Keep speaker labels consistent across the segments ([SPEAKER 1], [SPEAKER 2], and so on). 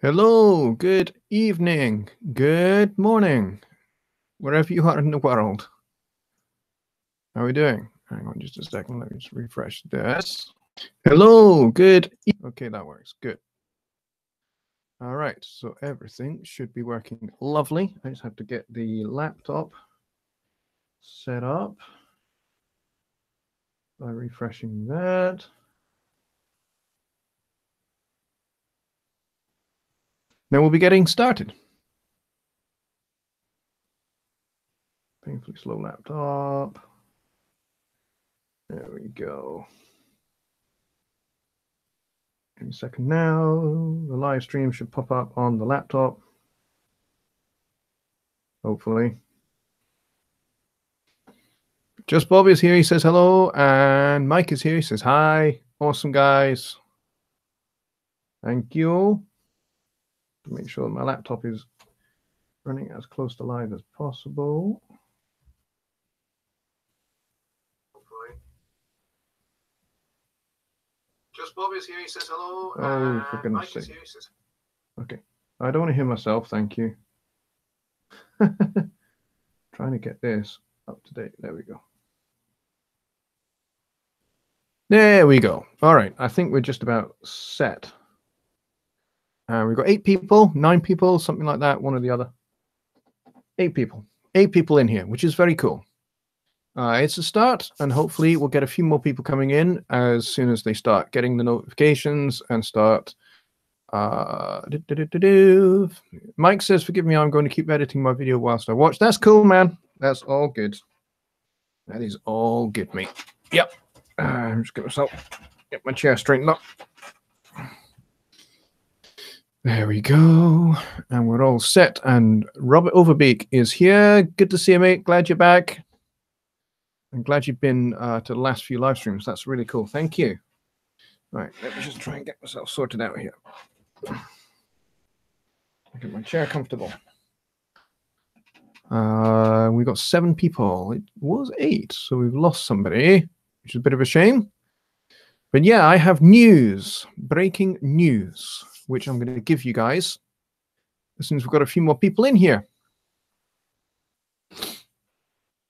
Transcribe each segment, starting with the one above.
[SPEAKER 1] Hello, good evening, good morning, wherever you are in the world. How are we doing? Hang on just a second, let me just refresh this. Hello, good. Okay, that works, good. All right, so everything should be working lovely. I just have to get the laptop set up by refreshing that. Then we'll be getting started. Painfully slow laptop. There we go. Any second now, the live stream should pop up on the laptop. Hopefully. Just Bob is here, he says hello, and Mike is here, he says hi. Awesome, guys. Thank you. Make sure my laptop is running as close to live as possible. Hopefully. Just Bob is here, he says hello. Oh, for goodness sake. Okay, I don't want to hear myself, thank you. Trying to get this up to date. There we go. There we go. All right, I think we're just about set. We've got 8 people, 9 people, something like that, one or the other. 8 people. 8 people in here, which is very cool. It's a start, and hopefully we'll get a few more people coming in as soon as they start getting the notifications and start. Mike says, forgive me, I'm going to keep editing my video whilst I watch. That's cool, man. That's all good. That is all good, mate. Yep. I'm just get my chair straightened up. There we go. And we're all set. And Robert Overbeek is here. Good to see you, mate. Glad you're back. I'm glad you've been to the last few live streams. That's really cool. Thank you. All right, let me just try and get myself sorted out here. Get my chair comfortable. We got 7 people. It was 8, so we've lost somebody, which is a bit of a shame. But yeah, I have news, breaking news, which I'm going to give you guys as soon as we've got a few more people in here.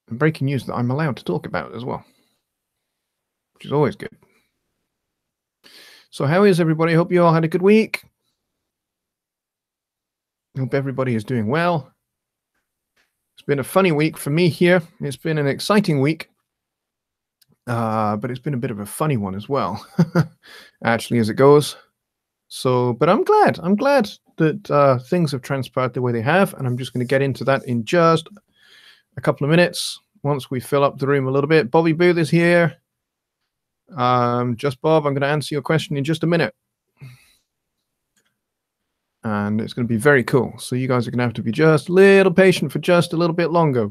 [SPEAKER 1] And breaking news that I'm allowed to talk about as well, which is always good. So how is everybody? Hope you all had a good week. Hope everybody is doing well. It's been a funny week for me here. It's been an exciting week. But it's been a bit of a funny one as well, actually, as it goes. So, but I'm glad that things have transpired the way they have, and I'm just going to get into that in just a couple of minutes once we fill up the room a little bit. Bobby Booth is here. Just Bob, I'm going to answer your question in just a minute. And it's going to be very cool. So you guys are going to have to be just a little patient for just a little bit longer.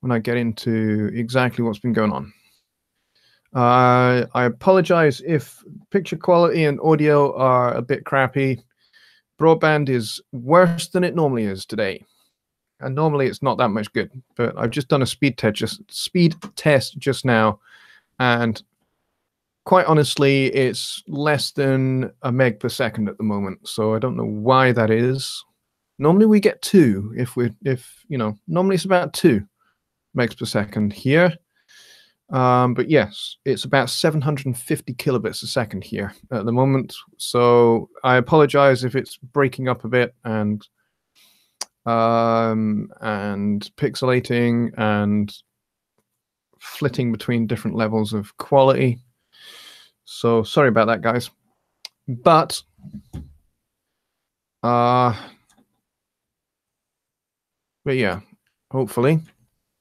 [SPEAKER 1] When I get into exactly what's been going on. I apologize if picture quality and audio are a bit crappy. Broadband is worse than it normally is today. And normally it's not that much good, but I've just done a speed test just now, and quite honestly, it's less than a meg per second at the moment. So I don't know why that is. Normally we get 2 normally it's about 2 megs per second here. But yes, it's about 750 kilobits a second here at the moment. So I apologize if it's breaking up a bit and pixelating and flitting between different levels of quality. So sorry about that, guys. But yeah, hopefully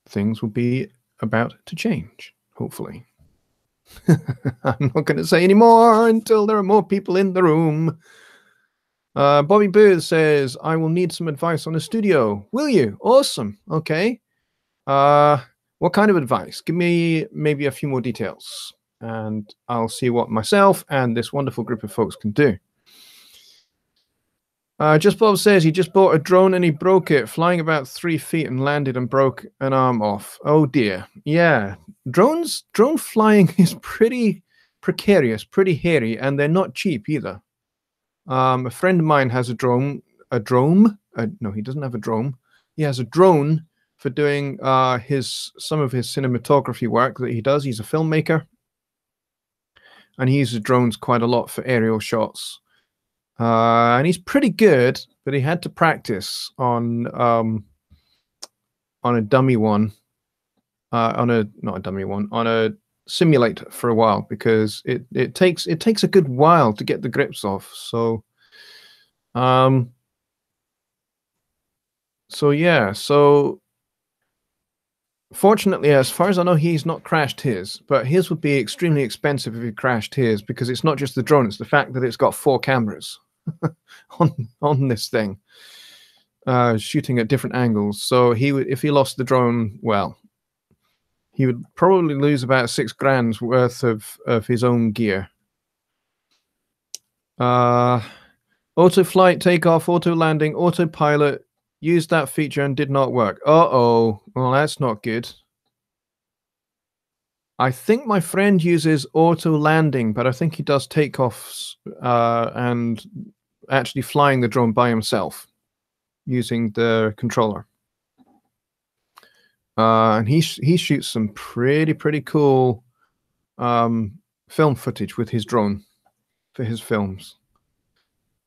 [SPEAKER 1] things will be about to change, hopefully. I'm not going to say any more until there are more people in the room. Bobby Booth says, I will need some advice on a studio. Will you? Awesome. Okay. What kind of advice? Give me maybe a few more details, and I'll see what myself and this wonderful group of folks can do. Just Bob says he just bought a drone and he broke it, flying about 3 feet and landed and broke an arm off. Oh dear. Yeah, drone flying is pretty precarious, pretty hairy, and they're not cheap either. A friend of mine has a drone. No, he doesn't have a drone. He has a drone for doing some of his cinematography work that he does. He's a filmmaker, and he uses drones quite a lot for aerial shots. And he's pretty good, but he had to practice on a dummy one, not a dummy one, on a simulator for a while, because it takes a good while to get the grips off. So yeah, so fortunately, as far as I know, he's not crashed his, but his would be extremely expensive if he crashed his, because it's not just the drone, it's the fact that it's got 4 cameras on this thing, shooting at different angles. So if he lost the drone, well, he would probably lose about $6,000 worth of his own gear. Auto flight, takeoff, auto landing, autopilot. Used that feature and did not work. Uh-oh. Well, that's not good. I think my friend uses auto landing, but I think he does takeoffs and actually flying the drone by himself using the controller. And he shoots some pretty cool film footage with his drone for his films.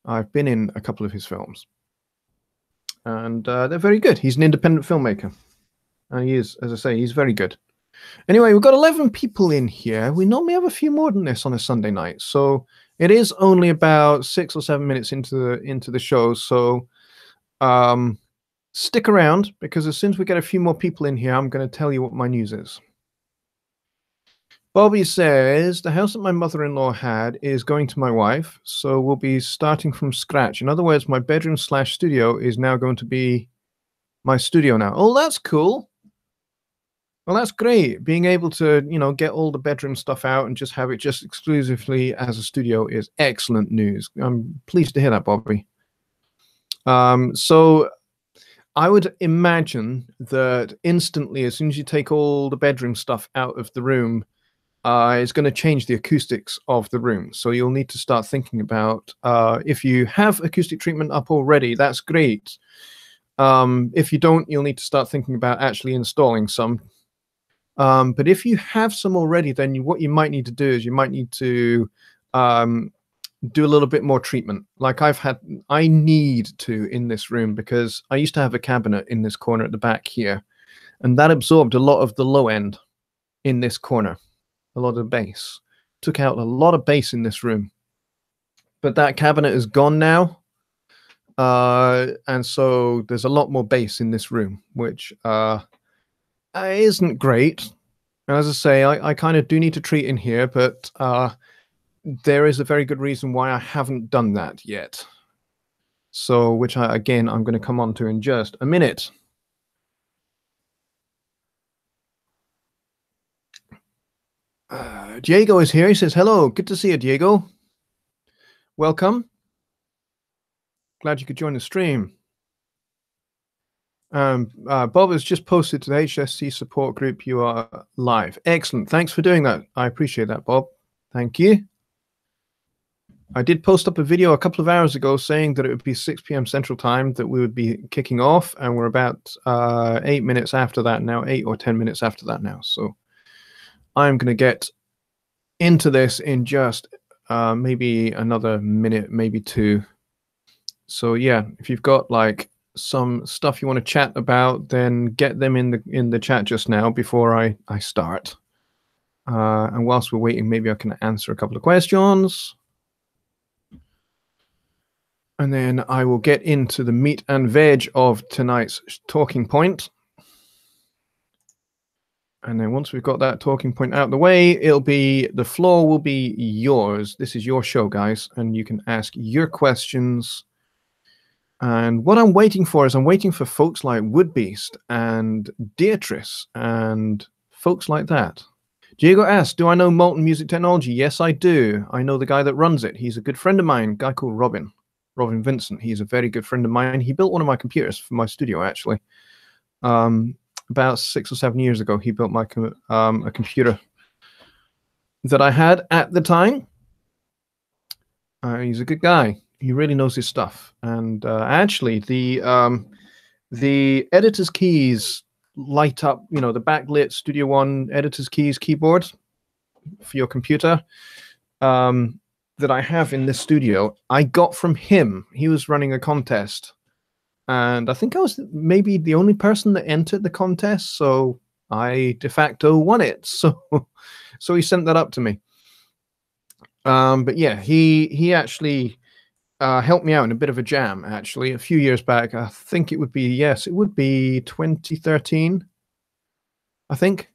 [SPEAKER 1] I've been in a couple of his films, and they're very good. He's an independent filmmaker, and he is, as I say, he's very good. Anyway, we've got 11 people in here. We normally have a few more than this on a Sunday night, so it is only about 6 or 7 minutes into the show. So stick around, because as soon as we get a few more people in here, I'm going to tell you what my news is. Bobby says, the house that my mother-in-law had is going to my wife, so we'll be starting from scratch. In other words, my bedroom/studio is now going to be my studio now. Oh, that's cool. Well, that's great. Being able to, get all the bedroom stuff out and just have it just exclusively as a studio is excellent news. I'm pleased to hear that, Bobby. So I would imagine that instantly, as soon as you take all the bedroom stuff out of the room, it's going to change the acoustics of the room. So you'll need to start thinking about, if you have acoustic treatment up already, that's great. If you don't, you'll need to start thinking about actually installing some. But if you have some already, then what you might need to do is you might need to do a little bit more treatment. Like I need to in this room, because I used to have a cabinet in this corner at the back here, and that absorbed a lot of the low end in this corner. A lot of bass. Took out a lot of bass in this room. But that cabinet is gone now. And so there's a lot more bass in this room, which isn't great. As I say, I kind of do need to treat in here, but there is a very good reason why I haven't done that yet. So, which again, I'm going to come on to in just a minute. Diego is here. He says, hello. Good to see you, Diego. Welcome. Glad you could join the stream. Bob has just posted to the HSC support group. You are live. Excellent. Thanks for doing that. I appreciate that, Bob. Thank you. I did post up a video a couple of hours ago saying that it would be 6 p.m. Central Time that we would be kicking off, and we're about 8 minutes after that now, 8 or 10 minutes after that now. So I'm going to get into this in just maybe another minute, maybe 2. So yeah, if you've got like some stuff you want to chat about, then get them in the chat just now before I start. And whilst we're waiting, maybe I can answer a couple of questions. And then I will get into the meat and veg of tonight's talking point. And then once we've got that talking point out of the way, the floor will be yours. This is your show, guys, and you can ask your questions. And what I'm waiting for is I'm waiting for folks like Woodbeast and Beatrice and folks like that. Diego asks, do I know Molten Music Technology? Yes, I do. I know the guy that runs it. He's a good friend of mine, a guy called Robin Vincent. He's a very good friend of mine. He built one of my computers for my studio, actually. About 6 or 7 years ago, he built my a computer that I had at the time. He's a good guy. He really knows his stuff. And actually, the editor's keys light up, you know, the backlit Studio One editor's keys keyboard for your computer that I have in this studio, I got from him. He was running a contest, and I think I was maybe the only person that entered the contest, so I de facto won it. So he sent that up to me. But yeah, he actually helped me out in a bit of a jam, actually, a few years back. I think it would be, yes, it would be 2013, I think.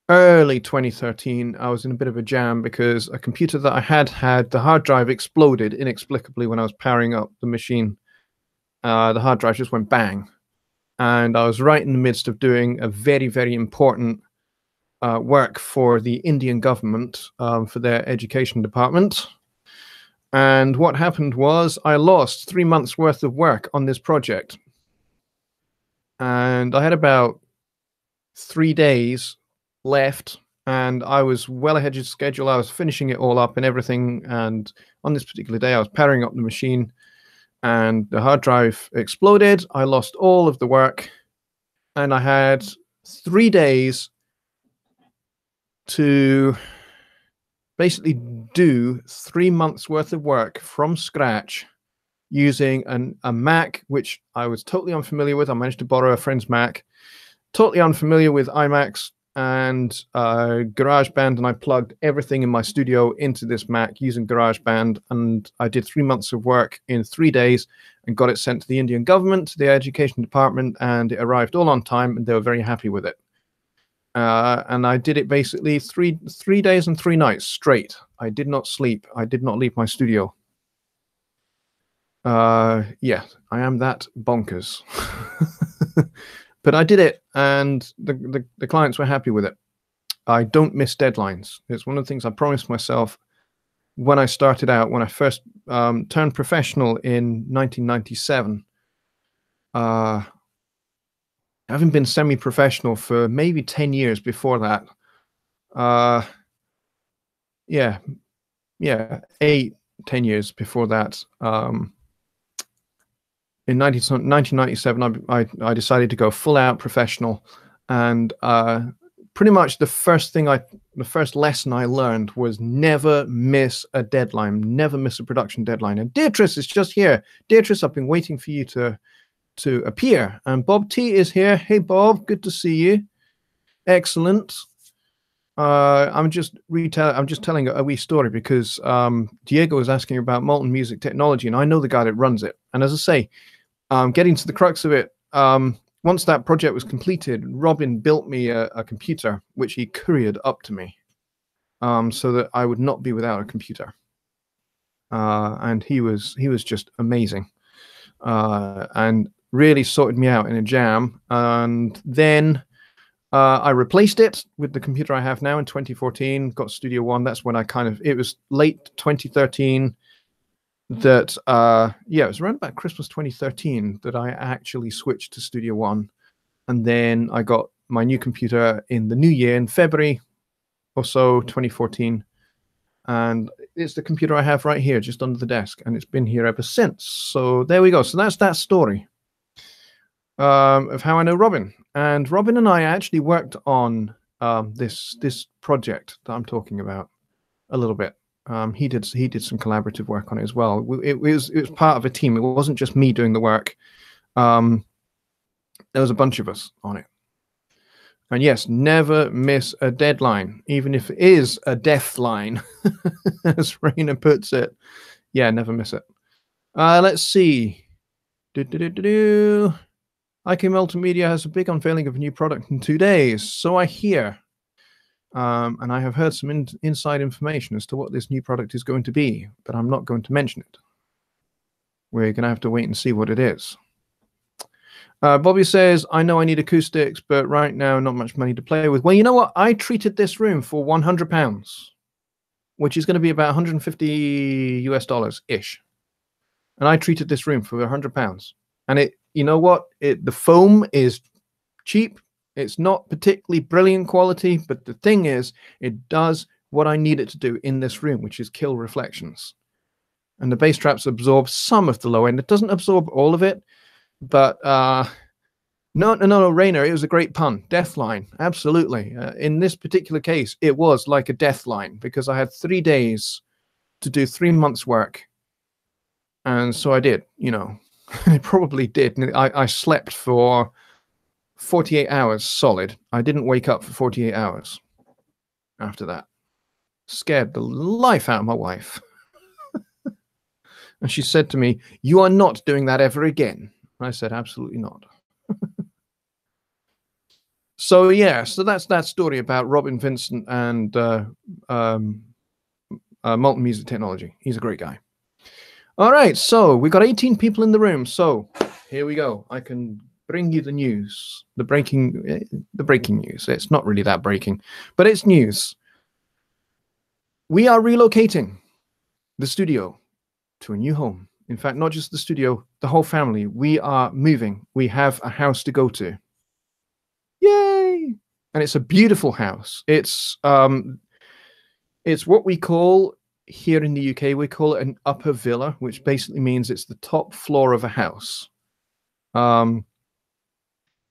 [SPEAKER 1] Early 2013, I was in a bit of a jam because a computer that I had the hard drive exploded inexplicably when I was powering up the machine. The hard drive just went bang. And I was right in the midst of doing a very, very important work for the Indian government for their education department. And what happened was I lost 3 months worth of work on this project. And I had about 3 days left, and I was well ahead of schedule. I was finishing it all up and everything. And on this particular day, I was powering up the machine, and the hard drive exploded. I lost all of the work, and I had 3 days to basically do 3 months worth of work from scratch using a Mac, which I was totally unfamiliar with. I managed to borrow a friend's Mac, totally unfamiliar with iMacs and GarageBand, and I plugged everything in my studio into this Mac using GarageBand, and I did 3 months of work in 3 days and got it sent to the Indian government, to the education department, and it arrived all on time, and they were very happy with it. And I did it basically three days and 3 nights straight. I did not sleep. I did not leave my studio. Yeah, I am that bonkers. But I did it, and the clients were happy with it. I don't miss deadlines. It's one of the things I promised myself when I started out, when I first turned professional in 1997. Having been semi-professional for maybe 10 years before that. Yeah, 10 years before that. In 1997, I decided to go full out professional, and pretty much the first lesson I learned was never miss a deadline, never miss a production deadline. And Beatrice is just here. Beatrice, I've been waiting for you to appear. And Bob T is here. Hey, Bob, good to see you. Excellent. I'm just telling a wee story because Diego was asking about Molten Music Technology, and I know the guy that runs it. And as I say, getting to the crux of it, once that project was completed, Robin built me a computer, which he couriered up to me, so that I would not be without a computer. And he was just amazing, and really sorted me out in a jam. And then I replaced it with the computer I have now in 2014, got Studio One. That's when it was late 2013 that, yeah, it was around about Christmas 2013 that I actually switched to Studio One. And then I got my new computer in the new year, in February or so, 2014. And it's the computer I have right here, just under the desk. And it's been here ever since. So there we go. So that's that story of how I know Robin. And Robin and I actually worked on this project that I'm talking about a little bit. He did some collaborative work on it as well. It was part of a team. It wasn't just me doing the work. There was a bunch of us on it. And yes, never miss a deadline, even if it is a death line, as Raina puts it. Yeah, never miss it. Let's see. IK Multimedia has a big unveiling of a new product in 2 days, so I hear. And I have heard some inside information as to what this new product is going to be, but I'm not going to mention it. We're going to have to wait and see what it is. Bobby says, I know I need acoustics, but right now, not much money to play with. Well, you know what? I treated this room for £100, which is going to be about 150 US dollars-ish. And I treated this room for £100. And you know what? The foam is cheap. It's not particularly brilliant quality, but the thing is, it does what I need it to do in this room, which is kill reflections. and the bass traps absorb some of the low end. It doesn't absorb all of it, but no, Rainer, it was a great pun. Death line, absolutely. In this particular case, it was like a death line because I had 3 days to do 3 months' work, and so I did. I probably did. I slept for 48 hours solid. I didn't wake up for 48 hours after that. Scared the life out of my wife. And she said to me, "You are not doing that ever again." I said, "Absolutely not." So yeah, so that's that story about Robin Vincent and Molten Music Technology. He's a great guy. All right, so we got 18 people in the room. So here we go. I can bring you the news, the breaking news. It's not really that breaking, but it's news. We are relocating the studio to a new home. In fact, not just the studio, the whole family. We are moving. We have a house to go to. Yay! And it's a beautiful house. It's what we call here in the UK, we call it an upper villa, which basically means it's the top floor of a house.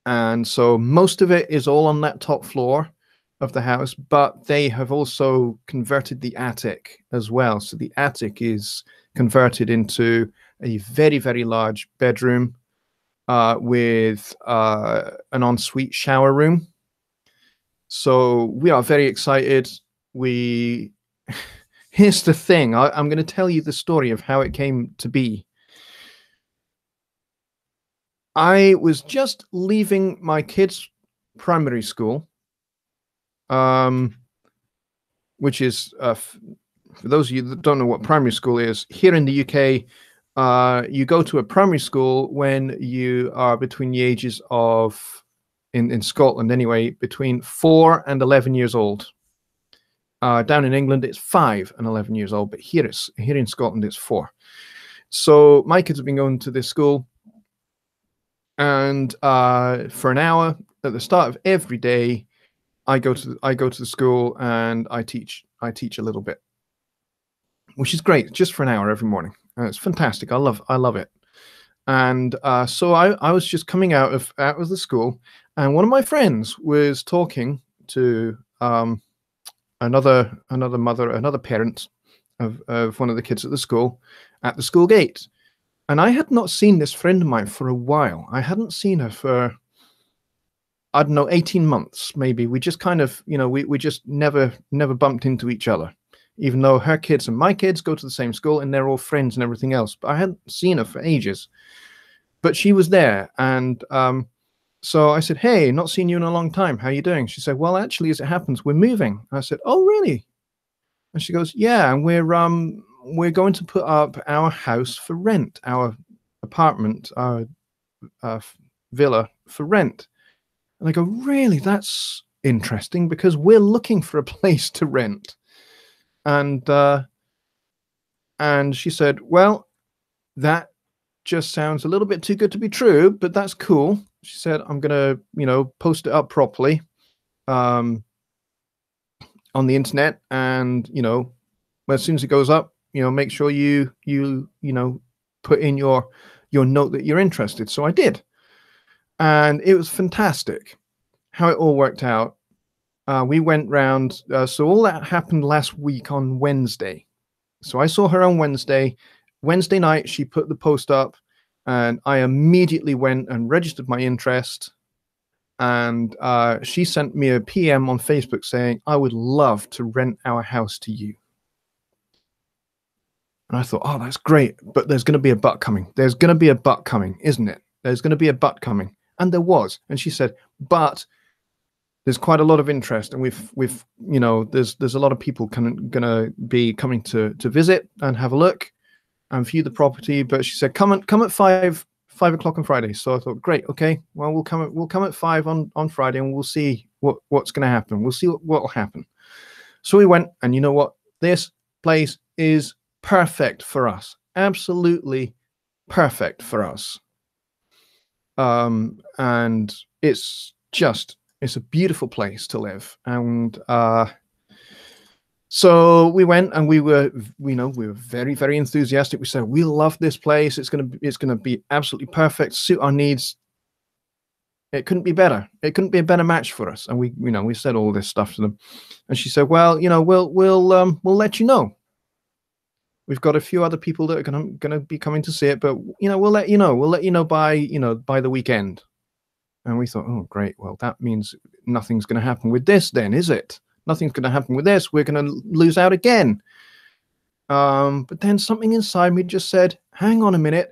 [SPEAKER 1] And so most of it is all on that top floor of the house, but they have also converted the attic as well. So the attic is converted into a very, very large bedroom with an ensuite shower room. So we are very excited. Here's the thing. I'm going to tell you the story of how it came to be. I was just leaving my kids' primary school, which is, for those of you that don't know what primary school is, here in the UK, you go to a primary school when you are between the ages of, in Scotland anyway, between 4 and 11 years old. Down in England, it's 5 and 11 years old, but here in Scotland, it's 4. So my kids have been going to this school, and for an hour at the start of every day, I go to the school and I teach a little bit, which is great, just for an hour every morning. It's fantastic. I love it. And so I was just coming out of the school, and one of my friends was talking to another parent of one of the kids at the school gate. And I had not seen this friend of mine for a while. I hadn't seen her for, I don't know, 18 months, maybe. We just kind of, we just never bumped into each other, even though her kids and my kids go to the same school and they're all friends and everything else. But I hadn't seen her for ages. But she was there. And so I said, "Hey, not seen you in a long time. How are you doing?" She said, "Well, actually, as it happens, we're moving." I said, "Oh, really?" And she goes, "Yeah, and we're going to put up our house for rent, our apartment, our villa for rent." And I go, "Really? That's interesting, because we're looking for a place to rent." And she said, "Well, that just sounds a little bit too good to be true, but that's cool." She said, "I'm gonna, post it up properly on the internet, and as soon as it goes up, make sure you put in your note that you're interested." So I did, and it was fantastic how it all worked out. We went round, so all that happened last week on Wednesday. So I saw her on Wednesday night. She put the post up, and I immediately went and registered my interest. And she sent me a PM on Facebook saying, "I would love to rent our house to you." And I thought, "Oh, that's great, but there's going to be a but coming. There's going to be a but coming, isn't it? There's going to be a but coming." And there was. And she said, "But there's quite a lot of interest, and we've there's a lot of people going to be coming to visit and have a look and view the property." But she said, come at 5 o'clock on Friday. So I thought, great, okay, well, we'll come at 5 on Friday, and we'll see what's going to happen. We'll see what will happen. So we went, and you know what? This place is perfect for us. Absolutely perfect for us. And it's a beautiful place to live. And So we went, and we were very, very enthusiastic. We said, we love this place. It's gonna be absolutely perfect, suit our needs. It couldn't be better. It couldn't be a better match for us. And we said all this stuff to them. And she said, well, we'll let you know. We've got a few other people that are gonna be coming to see it, but we'll let you know. We'll let you know by the weekend. And we thought, oh, great. Well, that means nothing's going to happen with this then, is it? Nothing's going to happen with this. We're going to lose out again. But then something inside me just said, hang on a minute.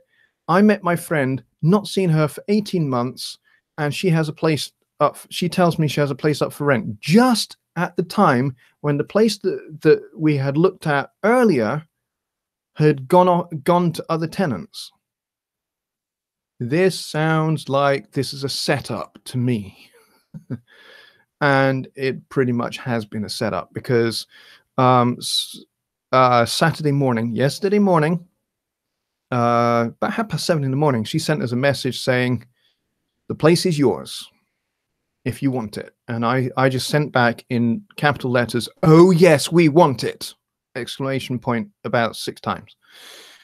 [SPEAKER 1] I met my friend, not seen her for 18 months, and she has a place up. She tells me she has a place up for rent just at the time when the place that we had looked at earlier had gone to other tenants. This sounds like this is a setup to me. And it pretty much has been a setup, because yesterday morning, about 7:30 in the morning, she sent us a message saying, the place is yours if you want it. And I just sent back in capital letters, oh yes, we want it! Exclamation point about 6 times.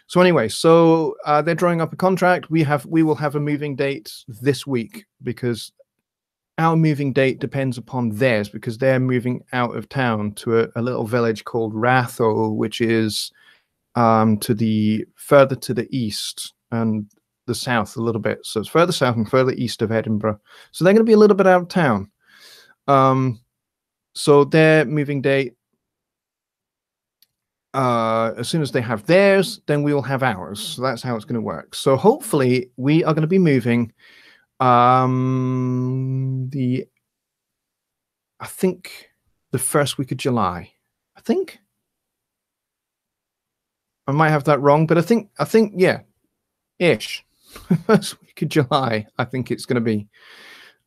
[SPEAKER 1] So anyway, they're drawing up a contract. We will have a moving date this week, because our moving date depends upon theirs, because they're moving out of town to a little village called Ratho, which is further to the east and the south a little bit. So it's further south and further east of Edinburgh. So they're going to be a little bit out of town. So their moving date, as soon as they have theirs, then we will have ours. So that's how it's going to work. So hopefully we are going to be moving I think the first week of July. I think I might have that wrong, but I think yeah, ish. First week of July, I think it's going to be.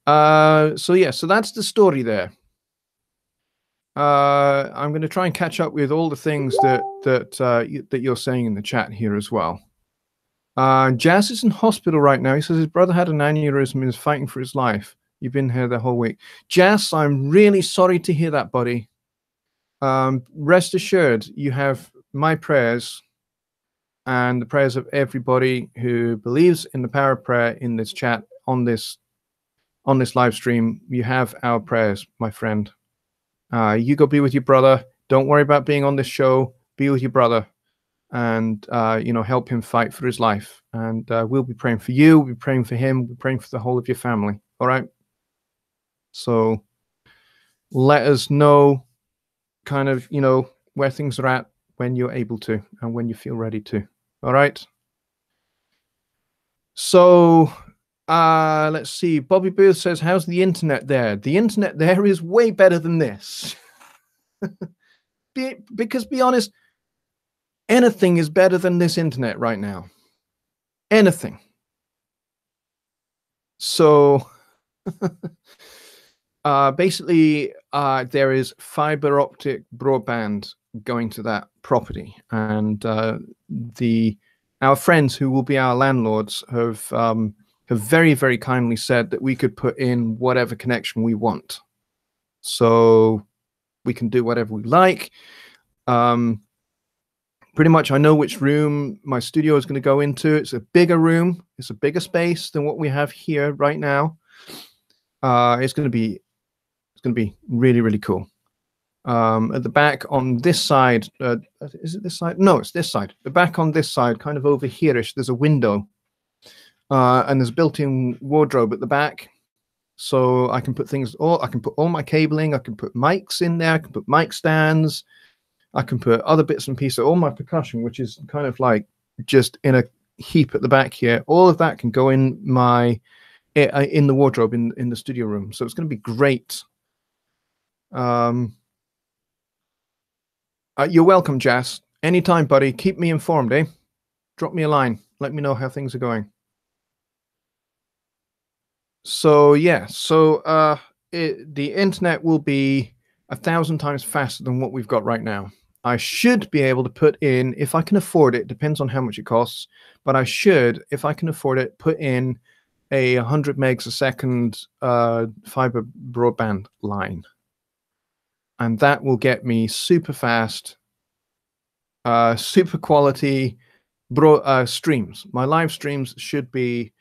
[SPEAKER 1] So yeah, so that's the story there. I'm going to try and catch up with all the things that you're saying in the chat here as well. Jazz is in hospital right now. He says his brother had an aneurysm and is fighting for his life. You've been here the whole week. Jazz, I'm really sorry to hear that, buddy. Rest assured, you have my prayers and the prayers of everybody who believes in the power of prayer in this chat, on this live stream. You have our prayers, my friend. You go be with your brother. Don't worry about being on this show. Be with your brother. And help him fight for his life. And we'll be praying for you. We'll be praying for him. We'll be praying for the whole of your family. All right. So let us know kind of, where things are at when you're able to and when you feel ready to. All right. So let's see. Bobby Booth says, how's the internet there? The internet there is way better than this. Because be honest, anything is better than this internet right now. Anything. So basically, there is fiber optic broadband going to that property, and our friends who will be our landlords have very, very kindly said that we could put in whatever connection we want. So we can do whatever we like. Pretty much, I know which room my studio is going to go into. It's a bigger room. It's a bigger space than what we have here right now. It's going to be really, really cool. At the back on this side, is it this side? No, it's this side. The back on this side, kind of over here-ish, there's a window, and there's a built-in wardrobe at the back. So I can put I can put all my cabling. I can put mics in there. I can put mic stands. I can put other bits and pieces, all my percussion, which is kind of like just in a heap at the back here. All of that can go in the wardrobe in the studio room. So it's going to be great. You're welcome, Jazz. Anytime, buddy. Keep me informed, eh? Drop me a line. Let me know how things are going. So yeah, the internet will be 1,000 times faster than what we've got right now. I should be able to put in, if I can afford it, depends on how much it costs, but I should, if I can afford it, put in a 100 megs a second fiber broadband line. and that will get me super fast, super quality streams. My live streams should be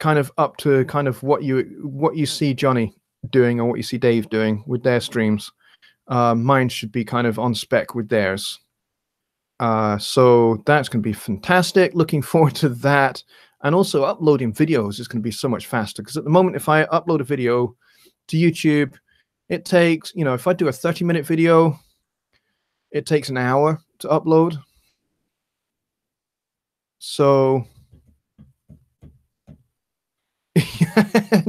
[SPEAKER 1] kind of up to kind of what you see Jonny doing or what you see Dave doing with their streams. Mine should be kind of on spec with theirs. So that's going to be fantastic. Looking forward to that. And also uploading videos is going to be so much faster, because at the moment, if I upload a video to YouTube, it takes, if I do a 30-minute video, it takes an hour to upload. So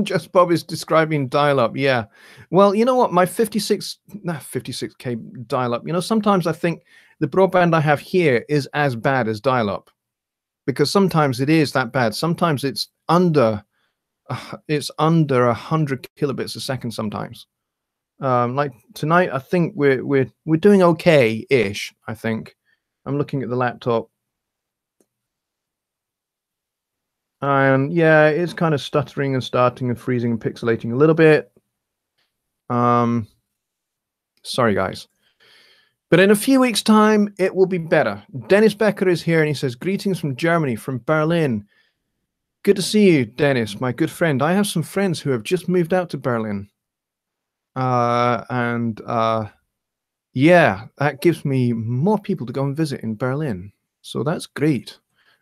[SPEAKER 1] Just Bob is describing dial-up. Yeah. Well, you know what? My 56K dial-up, sometimes I think the broadband I have here is as bad as dial-up, because sometimes it is that bad. Sometimes it's under 100 kilobits a second sometimes. Like tonight, I think we're doing okay-ish, I think. I'm looking at the laptop. And yeah, it's kind of stuttering and starting and freezing and pixelating a little bit. Sorry, guys. But in a few weeks' time, it will be better. Dennis Becker is here, and he says, greetings from Germany, from Berlin. Good to see you, Dennis, my good friend. I have some friends who have just moved out to Berlin. Yeah, that gives me more people to go and visit in Berlin. So that's great.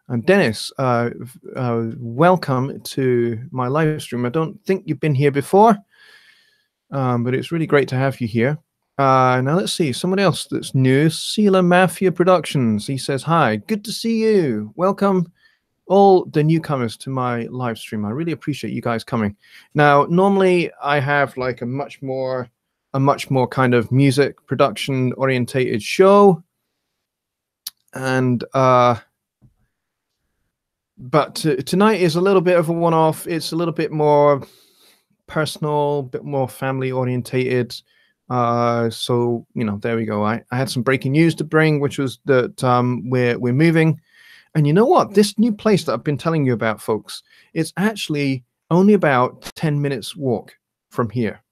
[SPEAKER 1] And Dennis, welcome to my live stream. I don't think you've been here before, but it's really great to have you here. Now let's see, someone else that's new, Sela Mafia Productions. He says, hi, good to see you. Welcome all the newcomers to my live stream. I really appreciate you guys coming. Now, normally I have like a much more kind of music production orientated show. And, but tonight is a little bit of a one-off. It's a little bit more personal, a bit more family orientated. So, there we go. I had some breaking news to bring, which was that we're moving. And you know what? This new place that I've been telling you about, folks, it's actually only about 10 minutes walk from here.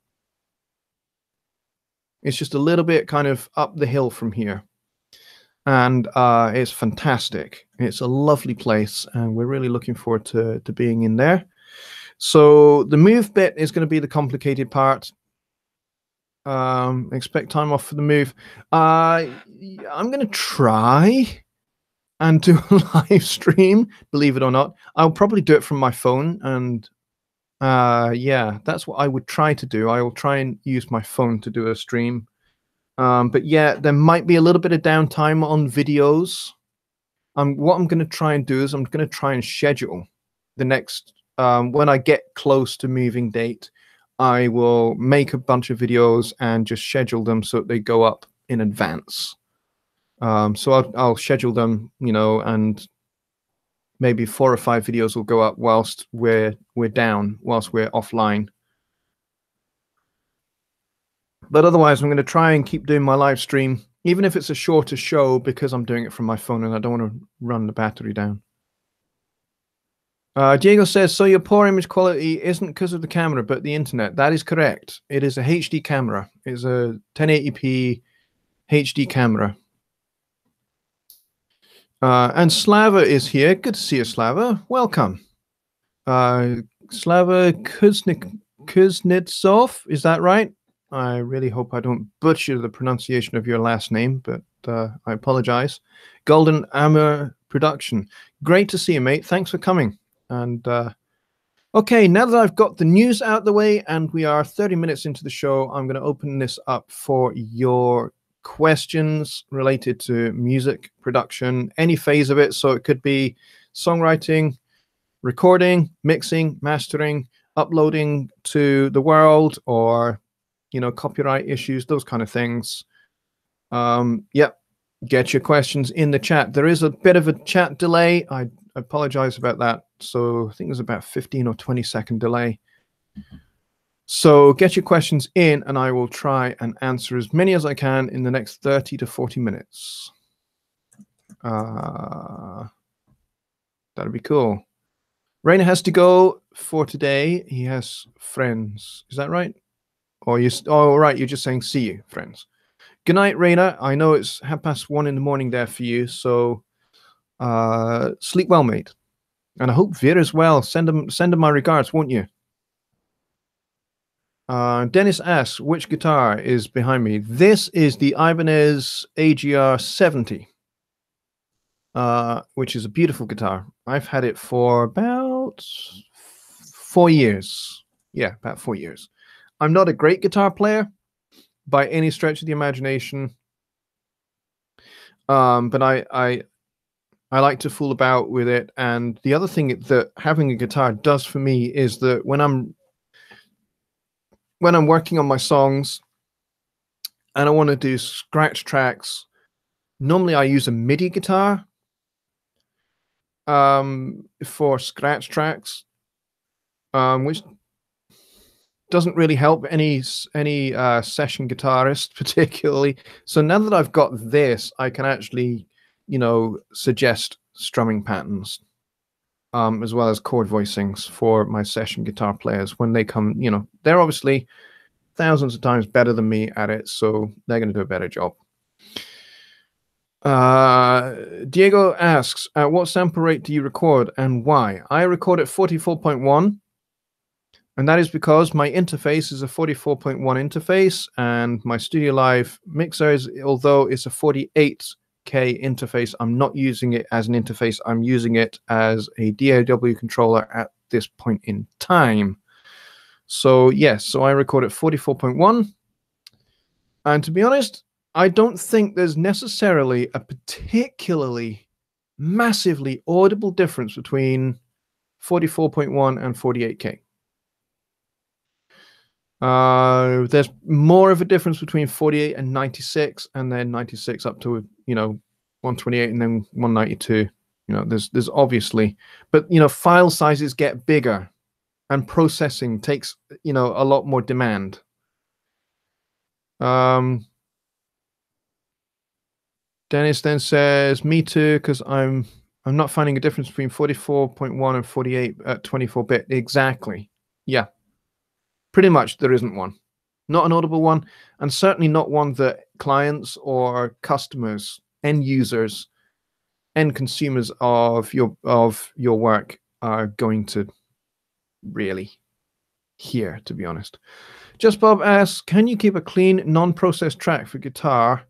[SPEAKER 1] It's just a little bit kind of up the hill from here. And it's fantastic. It's a lovely place, and we're really looking forward to being in there. So the move bit is going to be the complicated part. Expect time off for the move. I'm going to try and do a live stream, believe it or not. I'll probably do it from my phone, and yeah, that's what I would try to do. I will try and use my phone to do a stream. But yeah, there might be a little bit of downtime on videos. What I'm going to try and do is I'm going to try and schedule the next, when I get close to moving date, I will make a bunch of videos and just schedule them so that they go up in advance. So I'll schedule them, and maybe 4 or 5 videos will go up whilst we're down, whilst we're offline. But otherwise, I'm going to try and keep doing my live stream, even if it's a shorter show, because I'm doing it from my phone and I don't want to run the battery down. Diego says, so your poor image quality isn't because of the camera, but the internet. That is correct. It is a HD camera. It's a 1080p HD camera. And Slava is here. Good to see you, Slava. Welcome. Slava Kuznetsov, is that right? I really hope I don't butcher the pronunciation of your last name, but I apologize. Golden Hammer Production. Great to see you, mate. Thanks for coming. And okay, now that I've got the news out of the way and we are 30 minutes into the show, I'm going to open this up for your questions related to music production, any phase of it. So it could be songwriting, recording, mixing, mastering, uploading to the world, or copyright issues, those kind of things. Yep, get your questions in the chat. There is a bit of a chat delay. I apologize about that. So I think there's about 15 or 20-second delay. So get your questions in, and I will try and answer as many as I can in the next 30 to 40 minutes. That'll be cool. Rainer has to go for today. He has friends. Is that right? Or you? Oh, right. You're just saying see you, friends. Good night, Raina. I know it's 1:30 in the morning there for you, so sleep well, mate. And I hope Vera's well. Send him my regards, won't you? Dennis asks, which guitar is behind me? This is the Ibanez AGR 70, which is a beautiful guitar. I've had it for about 4 years. Yeah, about 4 years. I'm not a great guitar player by any stretch of the imagination, but I like to fool about with it. And the other thing that having a guitar does for me is that when I'm working on my songs and I want to do scratch tracks, normally I use a MIDI guitar for scratch tracks, which doesn't really help any session guitarist particularly. So now that I've got this, I can actually, suggest strumming patterns, as well as chord voicings for my session guitar players when they come. They're obviously thousands of times better than me at it, so they're going to do a better job. Diego asks, at what sample rate do you record and why? I record at 44.1, and that is because my interface is a 44.1 interface, and my Studio Live mixers, although it's a 48K interface, I'm not using it as an interface. I'm using it as a DAW controller at this point in time. So yes, so I record at 44.1, and to be honest, I don't think there's necessarily a particularly massively audible difference between 44.1 and 48K. There's more of a difference between 48 and 96, and then 96 up to 128 and then 192. There's obviously, but file sizes get bigger, and processing takes a lot more demand. Dennis then says, me too, because I'm not finding a difference between 44.1 and 48 at 24-bit. Exactly. Yeah. Pretty much there isn't one. Not an audible one, and certainly not one that clients or customers, end users, end consumers of your work are going to really hear, to be honest. Just Bob asks, can you keep a clean, non-processed track for guitar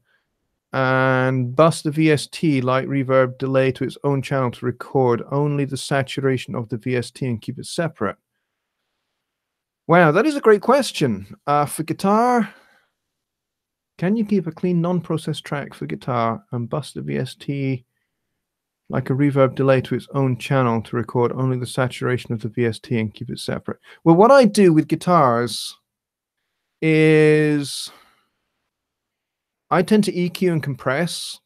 [SPEAKER 1] and bus the VST light reverb delay to its own channel to record only the saturation of the VST and keep it separate? Wow, that is a great question. For guitar, can you keep a clean non-processed track for guitar and bus the VST like a reverb delay to its own channel to record only the saturation of the VST and keep it separate? Well, what I do with guitars is I tend to EQ and compress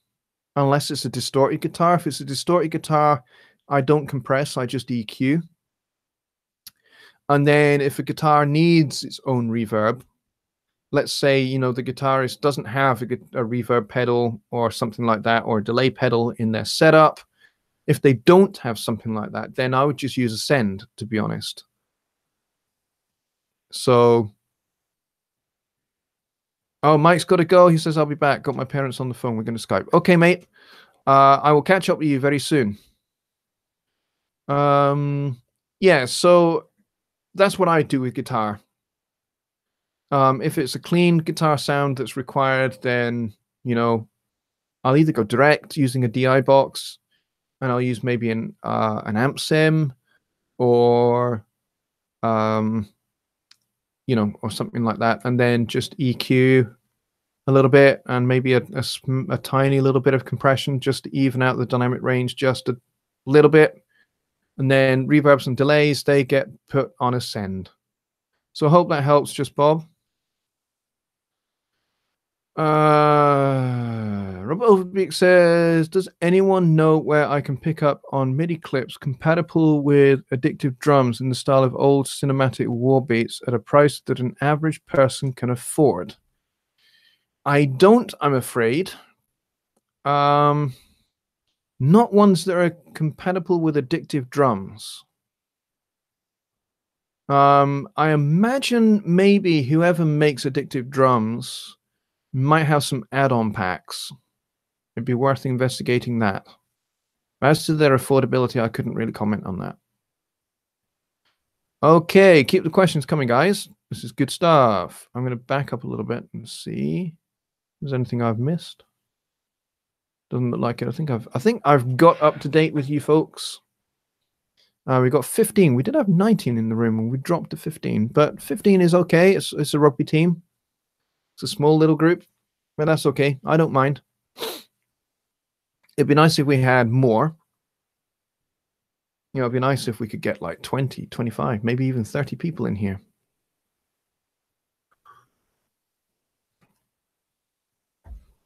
[SPEAKER 1] unless it's a distorted guitar. If it's a distorted guitar, I don't compress, I just EQ. And then if a guitar needs its own reverb, let's say, the guitarist doesn't have a reverb pedal or something like that, or a delay pedal in their setup. If they don't have something like that, then I would just use a send, to be honest. So, oh, Mike's got to go. He says, I'll be back. Got my parents on the phone. We're going to Skype. Okay, mate. I will catch up with you very soon. Yeah, so that's what I do with guitar. If it's a clean guitar sound that's required, then, I'll either go direct using a DI box, and I'll use maybe an amp sim, or, or something like that, and then just EQ a little bit, and maybe a tiny little bit of compression just to even out the dynamic range just a little bit. And then reverbs and delays, they get put on a send. So I hope that helps, Just Bob. Robert Overbeek says, does anyone know where I can pick up on MIDI clips compatible with addictive drums in the style of old cinematic war beats at a price that an average person can afford? I don't, I'm afraid. Not ones that are compatible with addictive drums. I imagine maybe whoever makes Addictive Drums might have some add-on packs. It'd be worth investigating that. As to their affordability, I couldn't really comment on that. Okay, keep the questions coming, guys. This is good stuff. I'm going to back up a little bit and see if there's anything I've missed. Doesn't look like it. I think I've got up to date with you folks. We got 15. We did have 19 in the room, and we dropped to 15. But 15 is okay. It's a rugby team. It's a small little group, but that's okay. I don't mind. It'd be nice if we had more. You know, it'd be nice if we could get like 20, 25, maybe even 30 people in here.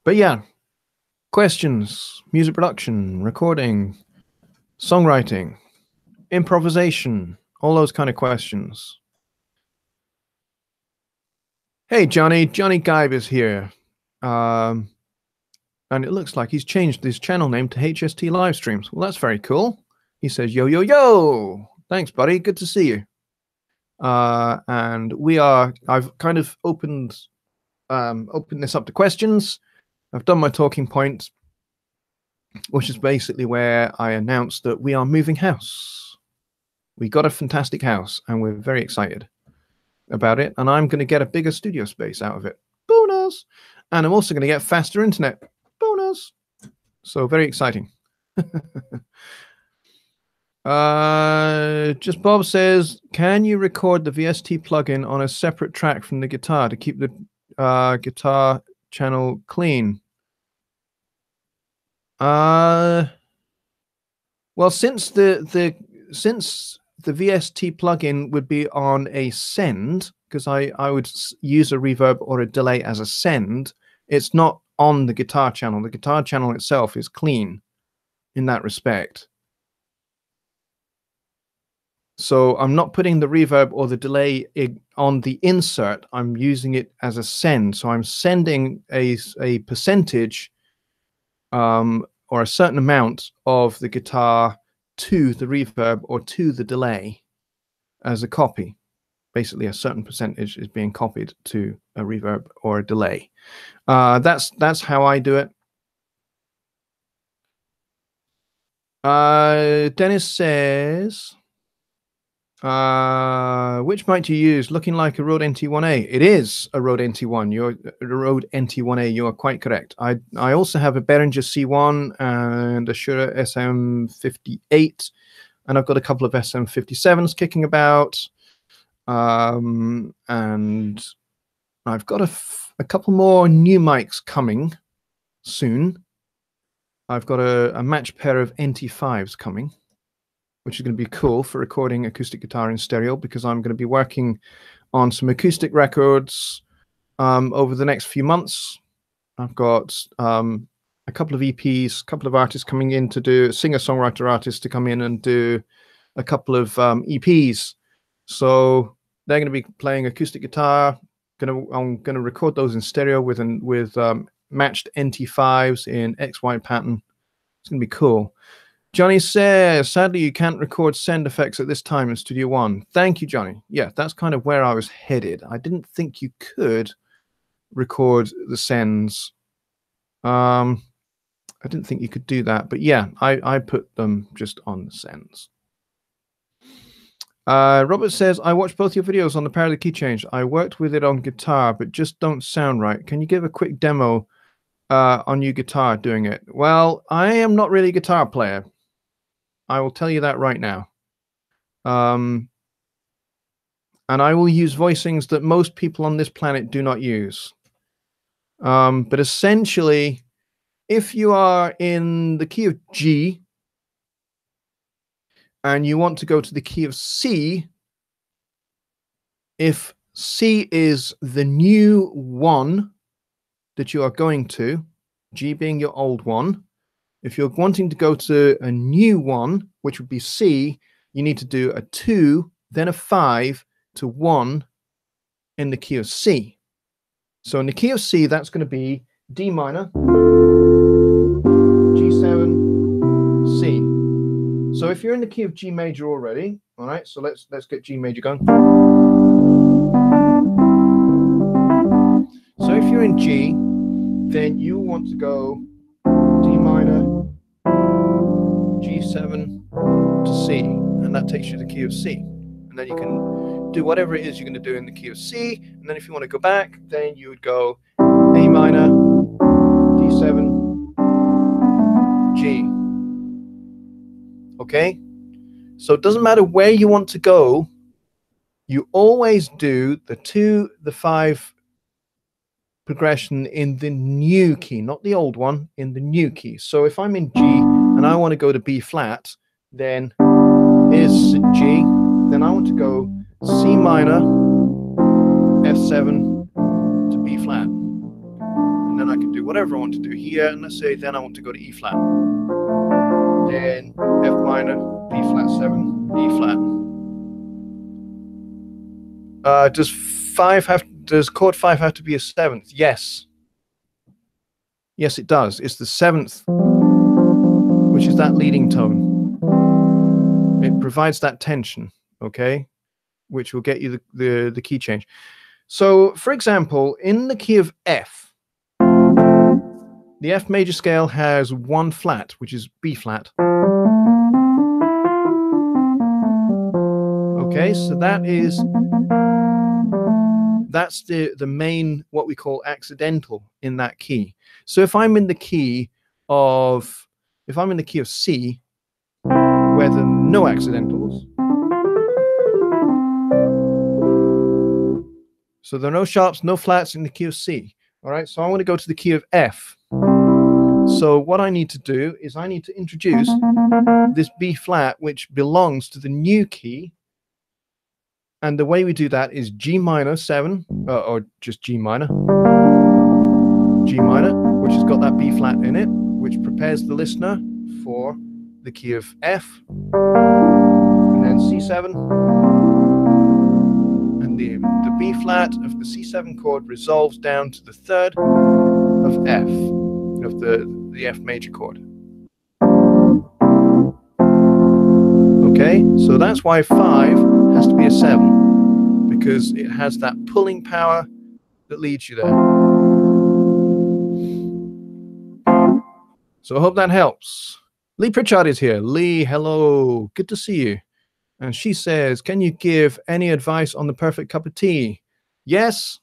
[SPEAKER 1] But yeah, questions, music production, recording, songwriting, improvisation, all those kind of questions. Hey, Johnny Gibe is here. And it looks like he's changed his channel name to HST Livestreams. Well, that's very cool. He says, yo, yo, yo. Thanks, buddy. Good to see you. And I've kind of opened this up to questions. I've done my talking point, which is basically where I announced that we are moving house. We got a fantastic house, and we're very excited about it. And I'm going to get a bigger studio space out of it. Bonus! And I'm also going to get faster internet. Bonus! So very exciting. Just Bob says, can you record the VST plugin on a separate track from the guitar to keep the guitar channel clean? Well, since the VST plugin would be on a send, because I would use a reverb or a delay as a send, it's not on the guitar channel. The guitar channel itself is clean in that respect. So I'm not putting the reverb or the delay on the insert. I'm using it as a send. So I'm sending a percentage or a certain amount of the guitar to the reverb or to the delay as a copy. Basically, a certain percentage is being copied to a reverb or a delay. That's how I do it. Dennis says, which mic do you use? Looking like a Rode NT1A. It is a Rode NT1. You're a Rode NT1A. You are quite correct. I also have a Behringer C1 and a Shure SM58, and I've got a couple of SM57s kicking about. And I've got a couple more new mics coming soon. I've got a matched pair of NT5s coming, which is going to be cool for recording acoustic guitar in stereo, because I'm going to be working on some acoustic records over the next few months. I've got a couple of EPs, a couple of artists coming in to do, singer-songwriter artists to come in and do a couple of EPs. So they're going to be playing acoustic guitar. I'm going to record those in stereo with matched NT5s in XY pattern. It's going to be cool. Johnny says, sadly, you can't record send effects at this time in Studio One. Thank you, Johnny. Yeah, that's kind of where I was headed. I didn't think you could record the sends. I didn't think you could do that. But yeah, I put them just on the sends. Robert says, I watched both your videos on the power of the key change. I worked with it on guitar, but just don't sound right. Can you give a quick demo on your guitar doing it? Well, I am not really a guitar player. I will tell you that right now. And I will use voicings that most people on this planet do not use. But essentially, if you are in the key of G and you want to go to the key of C, if C is the new one that you are going to, G being your old one, if you're wanting to go to a new one, which would be C, you need to do a 2, then a 5 to 1 in the key of C. So in the key of C, that's going to be D minor, G7, C. So if you're in the key of G major already, all right, so let's get G major going. So if you're in G, then you want to go D minor, G7 to C, and that takes you to the key of C. And then you can do whatever it is you're going to do in the key of C, and then if you want to go back, then you would go A minor, D7, G. Okay? So it doesn't matter where you want to go, you always do the 2, the 5 progression in the new key, not the old one, in the new key. So if I'm in G and I want to go to B flat, then here's G, then I want to go C minor, F7 to B flat. And then I can do whatever I want to do here, and let's say then I want to go to E flat. Then F minor, B flat 7, E flat. Does chord 5 have to be a 7th? Yes. Yes, it does. It's the 7th, which is that leading tone. It provides that tension, okay, which will get you the key change. So, for example, in the key of F, the F major scale has 1 flat, which is B flat. Okay, so that's the main, what we call accidental in that key. So if I'm in the key of C, where there are no accidentals, so there are no sharps, no flats in the key of C. All right, so I want to go to the key of F. So what I need to do is I need to introduce this B flat, which belongs to the new key. And the way we do that is G minor 7, or just G minor, which has got that B flat in it, which prepares the listener for the key of F, and then C7, and the B flat of the C7 chord resolves down to the 3rd of F, of the F major chord. Okay, so that's why 5 has to be a 7, because it has that pulling power that leads you there. So I hope that helps. Lee Pritchard is here. Lee, hello, good to see you. And she says, can you give any advice on the perfect cup of tea? Yes.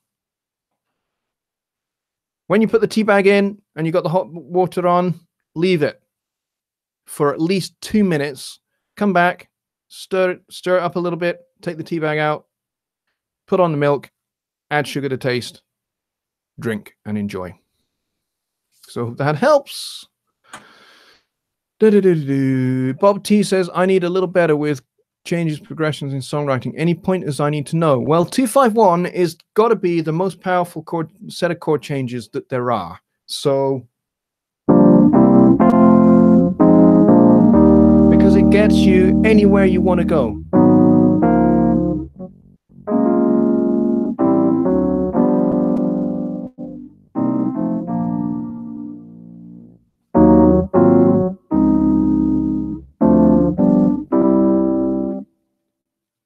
[SPEAKER 1] When you put the tea bag in and you got the hot water on, leave it for at least 2 minutes. Come back, stir it up a little bit, take the tea bag out, put on the milk, add sugar to taste, drink and enjoy. So that helps. Bob T says, I need a little better with changes, progressions in songwriting. Any pointers I need to know? Well, 251 is got to be the most powerful set of chord changes that there are. So, because it gets you anywhere you want to go.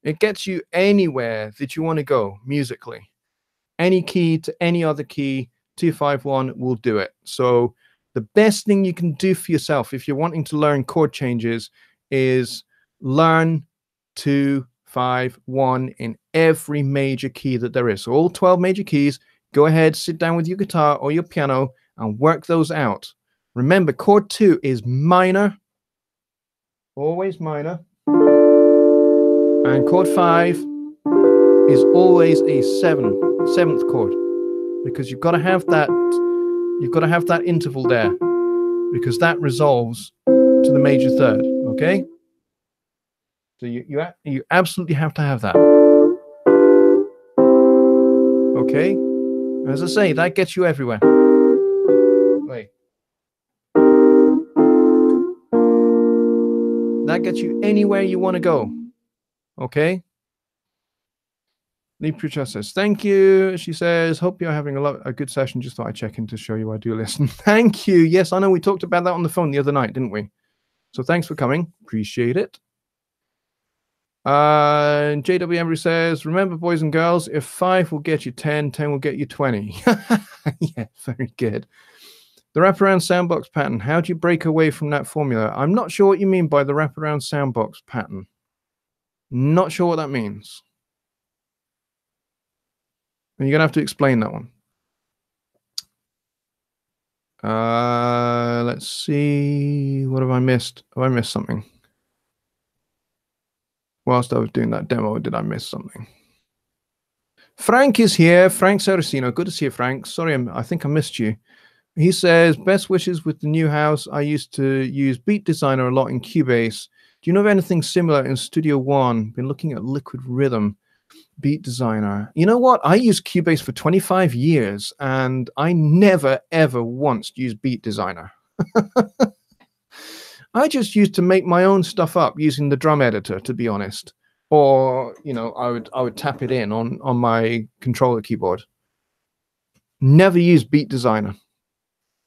[SPEAKER 1] It gets you anywhere that you want to go musically. Any key to any other key, 251 will do it. So the best thing you can do for yourself if you're wanting to learn chord changes is learn 251 in every major key that there is. So all 12 major keys, go ahead, sit down with your guitar or your piano and work those out. Remember, chord 2 is minor, always minor. And chord 5 is always a seventh chord, because you've got to have that interval there, because that resolves to the major third. Okay, so you absolutely have to have that. Okay, as I say, that gets you everywhere. Wait, that gets you anywhere you want to go. Okay. Lee Pritchard says, thank you. She says, hope you're having a good session. Just thought I'd check in to show you I do listen. Thank you. Yes, I know we talked about that on the phone the other night, didn't we? So thanks for coming. Appreciate it. JW Embry says, remember, boys and girls, if 5 will get you 10, 10 will get you 20. Yeah, very good. The wraparound soundbox pattern. How do you break away from that formula? I'm not sure what you mean by the wraparound soundbox pattern. Not sure what that means. You're going to have to explain that one. Let's see. What have I missed? Have I missed something? Whilst I was doing that demo, did I miss something? Frank is here. Frank Saracino. Good to see you, Frank. Sorry, I think I missed you. He says, best wishes with the new house. I used to use Beat Designer a lot in Cubase. Do you know of anything similar in Studio One? Been looking at Liquid Rhythm, Beat Designer. You know what? I used Cubase for 25 years, and I never, ever once used Beat Designer. I just used to make my own stuff up using the drum editor, to be honest. Or, you know, I would tap it in on my controller keyboard. Never used Beat Designer.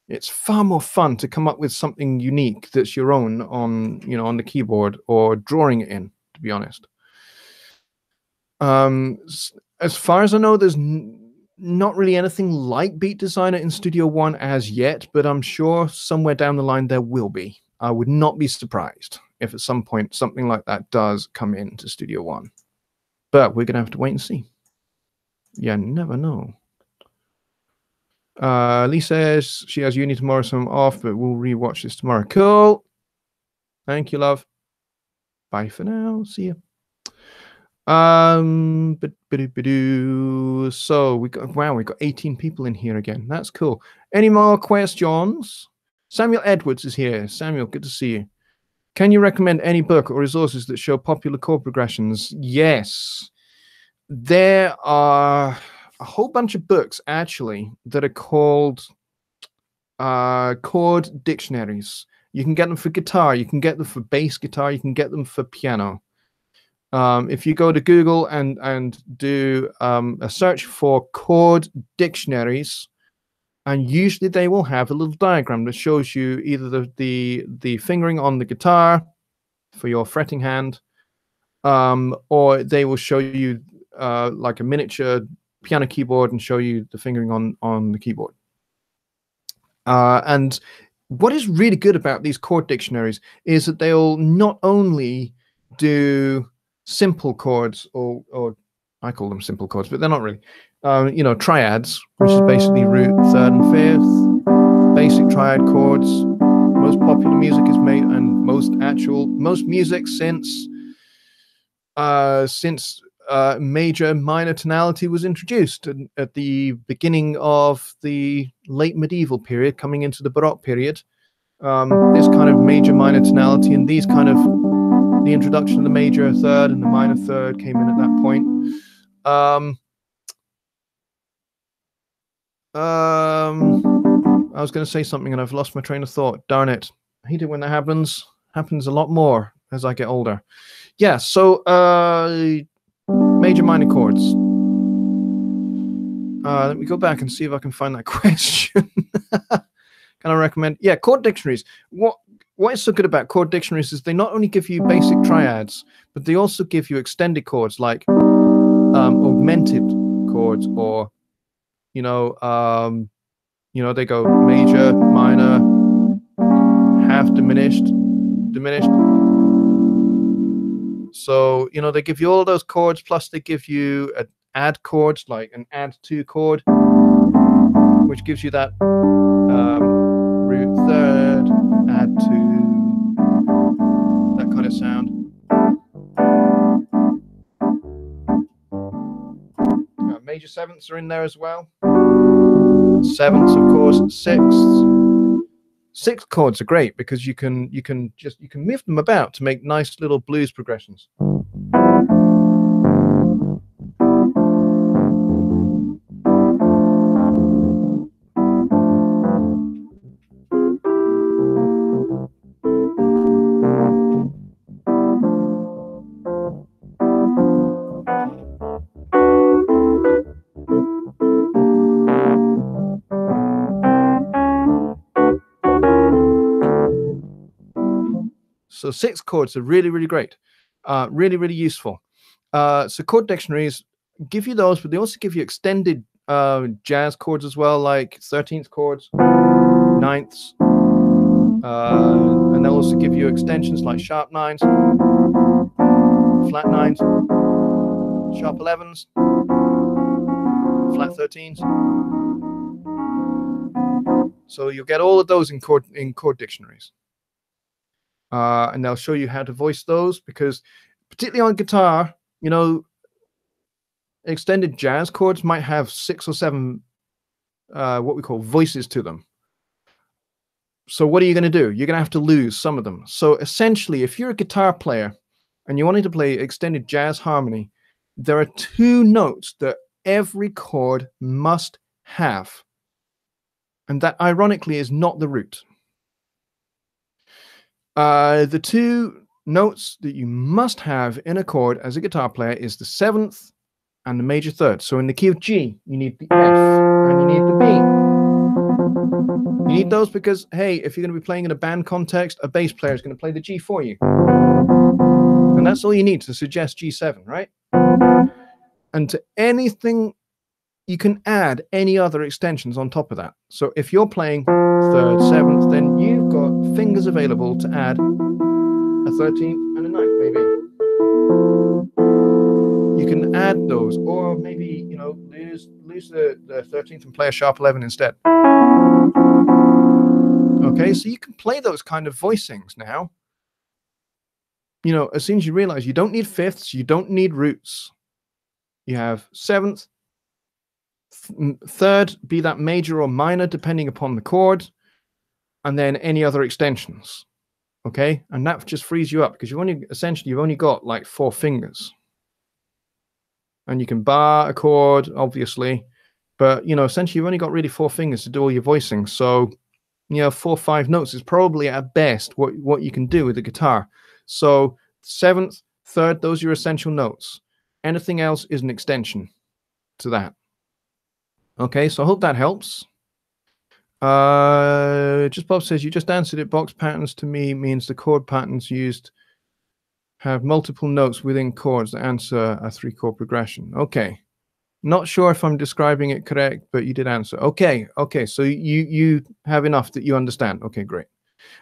[SPEAKER 1] It's far more fun to come up with something unique that's your own on, you know, on the keyboard or drawing it in, to be honest. As far as I know, there's not really anything like Beat Designer in Studio One as yet, but I'm sure somewhere down the line there will be. I would not be surprised if at some point something like that does come into Studio One. But we're going to have to wait and see. You never know. Lee says she has uni tomorrow, so I'm off, but we'll rewatch this tomorrow. Cool. Thank you, love. Bye for now. See you. So we got 18 people in here again. That's cool. Any more questions? Samuel Edwards is here. Samuel, good to see you. Can you recommend any book or resources that show popular chord progressions? Yes. There are a whole bunch of books, actually, that are called chord dictionaries. You can get them for guitar. You can get them for bass guitar. You can get them for piano. If you go to Google and do a search for chord dictionaries, and usually they will have a little diagram that shows you either the fingering on the guitar for your fretting hand, or they will show you like a miniature piano keyboard and show you the fingering on the keyboard. And what is really good about these chord dictionaries is that they'll not only do simple chords, or I call them simple chords, but they're not really. You know, triads, which is basically root, third, and fifth. Basic triad chords. Most popular music is made, and most music since major minor tonality was introduced at the beginning of the late medieval period, coming into the Baroque period. This kind of major minor tonality and these kind of the introduction of the major third and the minor third came in at that point. I was going to say something and I've lost my train of thought. Darn it. I hate it when that happens. Happens a lot more as I get older. Yeah, so major minor chords. Let me go back and see if I can find that question. Can I recommend? Yeah, chord dictionaries. What is so good about chord dictionaries is they not only give you basic triads, but they also give you extended chords like augmented chords, or you know, they go major, minor, half diminished. So, you know, they give you all those chords, plus they give you an add chords, like an add 2 chord, which gives you that root third, add 2, that kind of sound. Major sevenths are in there as well. Sevenths, of course, sixths. Sixth chords are great because you can move them about to make nice little blues progressions. So 6 chords are really, really great. Really, really useful. So chord dictionaries give you those, but they also give you extended jazz chords as well, like 13th chords, ninths, and they'll also give you extensions like sharp 9s, flat 9s, sharp 11s, flat 13s. So you'll get all of those in chord dictionaries. And they'll show you how to voice those, because particularly on guitar, you know, extended jazz chords might have 6 or 7 what we call voices to them. So what are you going to do? You're going to have to lose some of them. So essentially, if you're a guitar player and you wanted to play extended jazz harmony, there are 2 notes that every chord must have. And that, ironically, is not the root. The 2 notes that you must have in a chord as a guitar player is the 7th and the major 3rd. So in the key of G, you need the F and you need the B. You need those because, hey, if you're going to be playing in a band context, a bass player is going to play the G for you. And that's all you need to suggest G7, right? And to anything, you can add any other extensions on top of that. So if you're playing 3rd, 7th, then you've got fingers available to add a 13th and a 9th, maybe. You can add those, or maybe, you know, lose the 13th and play a sharp 11 instead. Okay, so you can play those kind of voicings now. You know, as soon as you realize you don't need fifths, you don't need roots. You have 7th, 3rd, be that major or minor, depending upon the chord, and then any other extensions. Okay, and that just frees you up because you've only got like 4 fingers. And you can bar a chord, obviously, but you know, essentially you've only got really 4 fingers to do all your voicing. So, you know, 4 or 5 notes is probably at best what you can do with the guitar. So 7th, 3rd, those are your essential notes. Anything else is an extension to that. Okay, so I hope that helps. Just Bob says, you just answered it. Box patterns to me means the chord patterns used have multiple notes within chords that answer a 3-chord progression. Okay. Not sure if I'm describing it correct, but you did answer. Okay, so you have enough that you understand. Okay, great.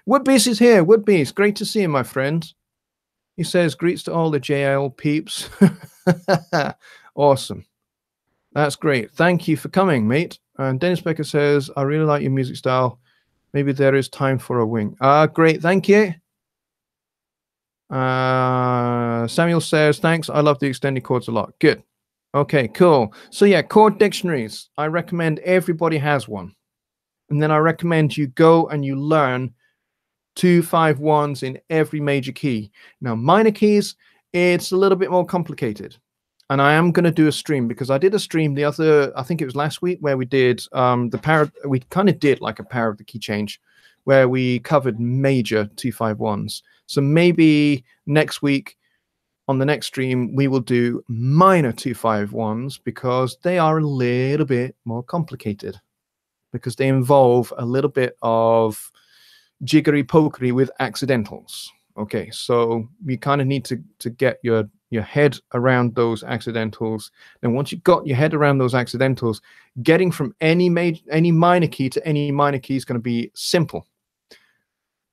[SPEAKER 1] Woodbeast is here. Woodbeast, great to see you, my friend. He says, greets to all the JL peeps. Awesome. That's great. Thank you for coming, mate. And Dennis Becker says, I really like your music style. Maybe there is time for a wing. Great, thank you. Samuel says, thanks. I love the extended chords a lot. Good. Okay, cool. So yeah, chord dictionaries. I recommend everybody has one. And then I recommend you go and you learn 2 5-1s in every major key. Now, minor keys, it's a little bit more complicated. And I am going to do a stream because I did a stream the other, I think it was last week, where we did we kind of did like a power of the key change where we covered major 2 5-1s. So maybe next week on the next stream, we will do minor 2 5-1s because they are a little bit more complicated because they involve a little bit of jiggery-pokery with accidentals. Okay, so you kind of need to get your head around those accidentals. And once you've got your head around those accidentals, getting from any minor key to any minor key is going to be simple.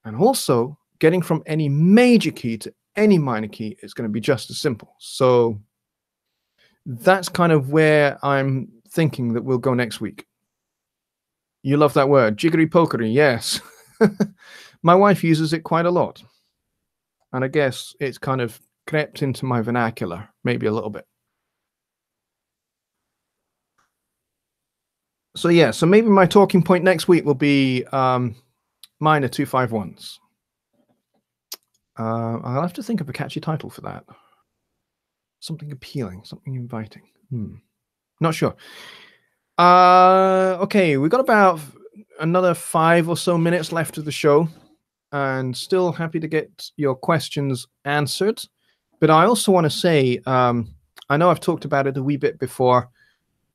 [SPEAKER 1] And also, getting from any major key to any minor key is going to be just as simple. So that's kind of where I'm thinking that we'll go next week. You love that word, jiggery-pokery, yes. My wife uses it quite a lot. And I guess it's kind of crept into my vernacular, maybe a little bit. So yeah, so maybe my talking point next week will be minor 2 5-1s. I'll have to think of a catchy title for that. Something appealing, something inviting. Not sure. Okay, we've got about another 5 or so minutes left of the show. And still happy to get your questions answered. But I also want to say, I know I've talked about it a wee bit before,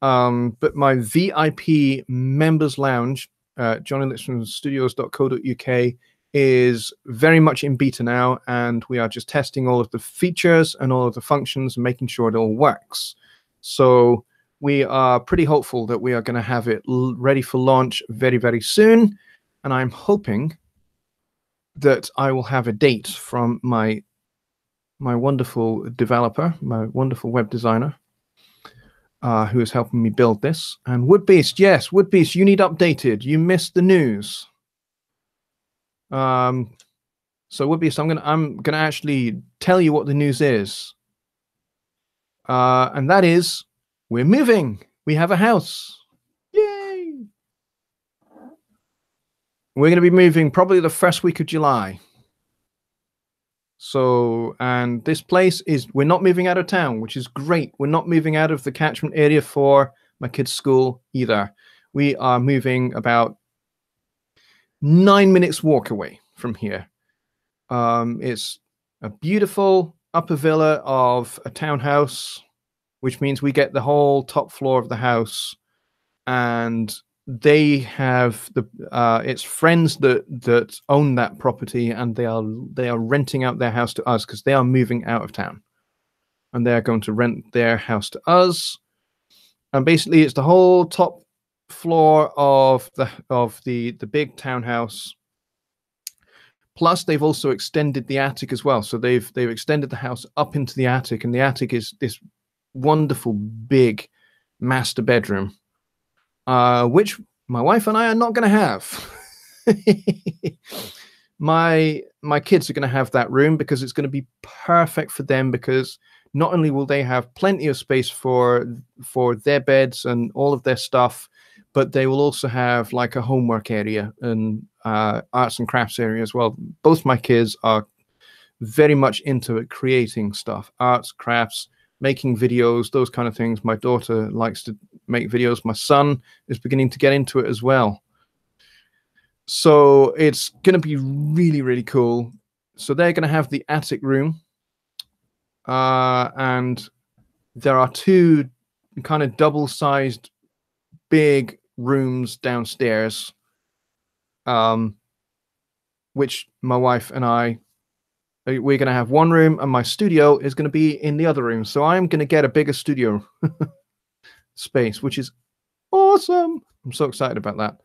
[SPEAKER 1] but my VIP members lounge, JonnyLipshamStudios.co.uk, is very much in beta now, and we are just testing all of the features and all of the functions and making sure it all works. So we are pretty hopeful that we are going to have it ready for launch very, very soon. And I'm hoping that I will have a date from my wonderful developer, my wonderful web designer, who is helping me build this. And Woodbeast, yes, Woodbeast, you need updated. You missed the news. So Woodbeast, I'm gonna actually tell you what the news is, and that is we're moving. We have a house. Yay! We're gonna be moving probably the first week of July. So, and this place is, we're not moving out of town, which is great. We're not moving out of the catchment area for my kids' school either. We are moving about 9 minutes walk away from here. It's a beautiful upper villa of a townhouse, which means we get the whole top floor of the house, and they have it's friends that own that property, and they are renting out their house to us because they are moving out of town, and they are going to rent their house to us. And basically, it's the whole top floor of the big townhouse. Plus, they've also extended the attic as well. So they've extended the house up into the attic, and the attic is this wonderful big master bedroom, which my wife and I are not going to have. My kids are going to have that room because it's going to be perfect for them, because not only will they have plenty of space for their beds and all of their stuff, but they will also have like a homework area and arts and crafts area as well. Both my kids are very much into creating stuff, arts, crafts, making videos, those kind of things. My daughter likes to make videos. My son is beginning to get into it as well. So it's going to be really, really cool. So they're going to have the attic room. And there are two kind of double-sized big rooms downstairs, which my wife and I, we're going to have one room, and my studio is going to be in the other room. So I'm going to get a bigger studio space, which is awesome. I'm so excited about that.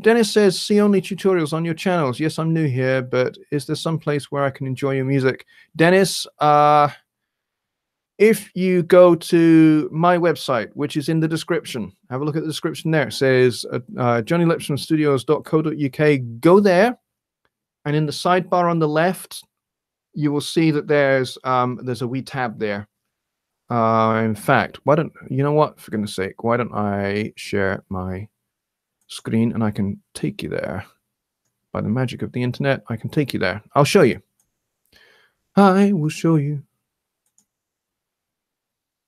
[SPEAKER 1] Dennis says, see only tutorials on your channels. Yes, I'm new here, but is there some place where I can enjoy your music? Dennis, if you go to my website, which is in the description, have a look at the description there. It says jonlylipshamstudios.co.uk. Go there, and in the sidebar on the left, you will see that there's a wee tab there. In fact, why don't you know what? For goodness sake, why don't I share my screen and I can take you there? By the magic of the internet, I can take you there. I'll show you. I will show you.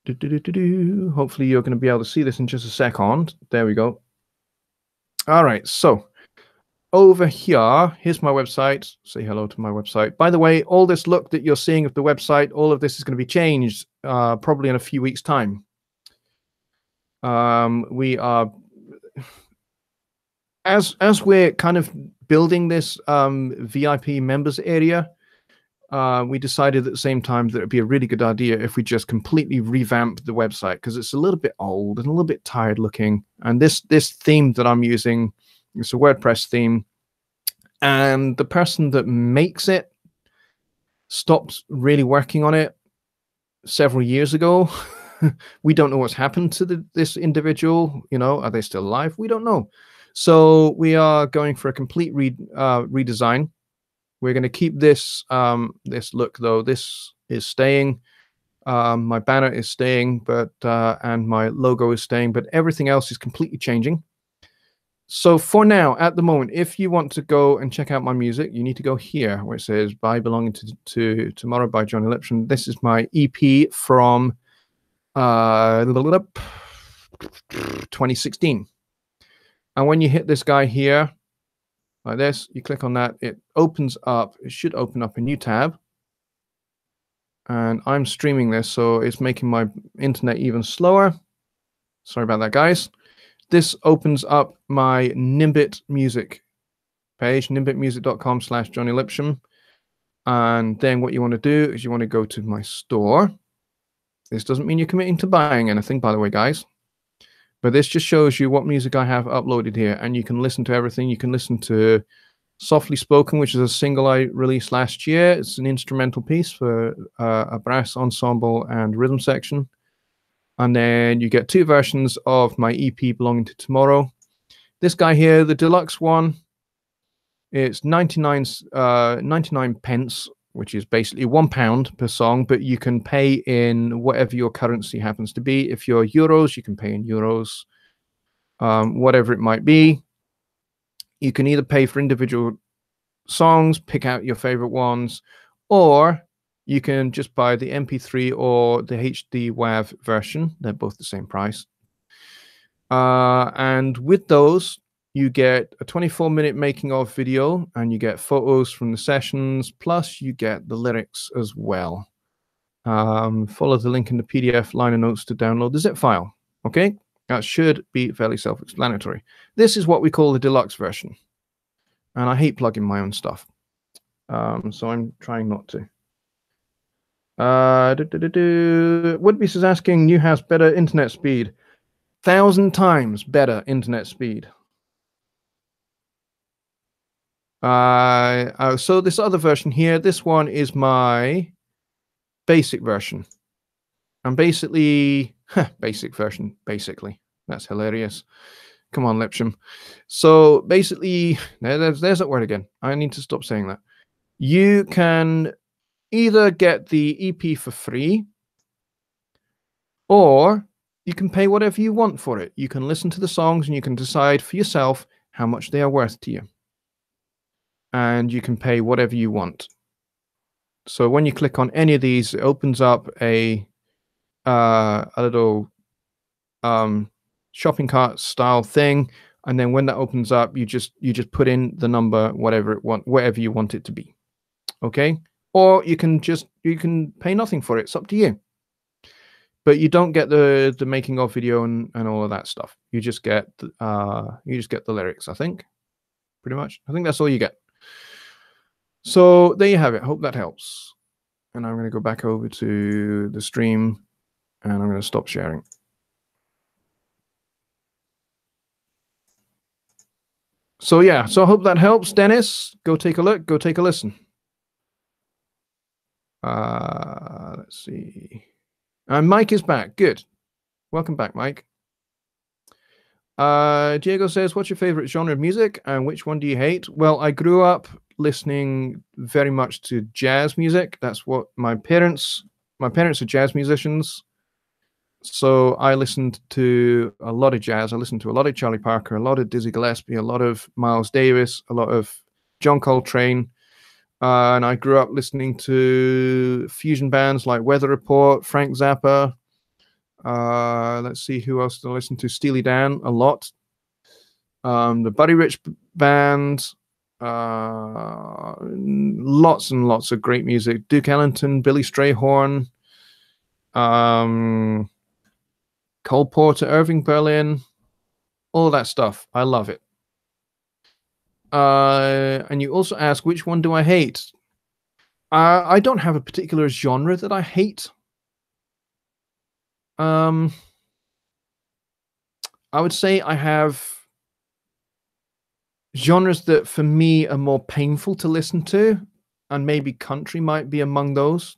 [SPEAKER 1] Hopefully you're going to be able to see this in just a second. There we go. All right, so over here, here's my website. Say hello to my website. By the way, all this look that you're seeing of the website, all of this is going to be changed probably in a few weeks' time. We are, as we're kind of building this VIP members area, we decided at the same time that it'd be a really good idea if we just completely revamp the website, because it's a little bit old and a little bit tired looking. And this theme that I'm using, it's a WordPress theme, and the person that makes it stopped really working on it several years ago. We don't know what's happened to this individual. You know, are they still alive? We don't know. So we are going for a complete redesign. We're going to keep this this look though. This is staying. My banner is staying, but and my logo is staying, but everything else is completely changing. So for now, at the moment, if you want to go and check out my music, you need to go here where it says "By Belonging to Tomorrow" by Jonny Lipsham. This is my EP from 2016. And when you hit this guy here, like this, you click on that, it opens up. It should open up a new tab. And I'm streaming this, so it's making my internet even slower. Sorry about that, guys. this opens up my Nimbit music page, nimbitmusic.com/Jonny Lipsham. And then what you want to do is you want to go to my store. This doesn't mean you're committing to buying anything, by the way, guys. But this just shows you what music I have uploaded here. And you can listen to everything. You can listen to Softly Spoken, which is a single I released last year. It's an instrumental piece for a brass ensemble and rhythm section. And then you get 2 versions of my EP, Belonging to Tomorrow. This guy here, the deluxe one, it's 99 pence, which is basically £1 per song, but you can pay in whatever your currency happens to be. If you're euros, you can pay in euros, whatever it might be. You can either pay for individual songs, pick out your favorite ones, or you can just buy the MP3 or the HD WAV version. They're both the same price. And with those, you get a 24-minute making of video, and you get photos from the sessions, plus you get the lyrics as well. Follow the link in the PDF liner notes to download the zip file. Okay, that should be fairly self-explanatory. This is what we call the deluxe version. And I hate plugging my own stuff. So I'm trying not to. Woodbeast is asking, new house better internet speed? 1,000 times better internet speed. So this other version here, this one is my basic version. And basically, basic version, basically. That's hilarious. Come on, Lipsham. So basically, there's that word again. I need to stop saying that. You can either get the EP for free, or you can pay whatever you want for it. You can listen to the songs and you can decide for yourself how much they are worth to you. And you can pay whatever you want. So when you click on any of these, it opens up a little shopping cart style thing, and then when that opens up, you just put in the number, whatever you want it to be. Okay, or you can pay nothing for it. It's up to you. But you don't get the making of video and all of that stuff. You just get the lyrics, I think. Pretty much. I think that's all you get. So there you have it. Hope that helps. And I'm going to go back over to the stream, and I'm going to stop sharing. So yeah, so I hope that helps, Dennis. Go take a look. Go take a listen. Let's see. And Mike is back. Good. Welcome back, Mike. Diego says, what's your favorite genre of music and which one do you hate? Well, I grew up listening very much to jazz music. That's what my parents are jazz musicians. So I listened to a lot of jazz. I listened to a lot of Charlie Parker, a lot of Dizzy Gillespie, a lot of Miles Davis, a lot of John Coltrane. And I grew up listening to fusion bands like Weather Report, Frank Zappa. Let's see, who else did I listen to? Steely Dan, a lot. The Buddy Rich Band. Lots and lots of great music. Duke Ellington, Billy Strayhorn. Cole Porter, Irving Berlin. All that stuff. I love it. And you also ask, which one do I hate? I don't have a particular genre that I hate. I would say I have genres that for me are more painful to listen to, and maybe country might be among those.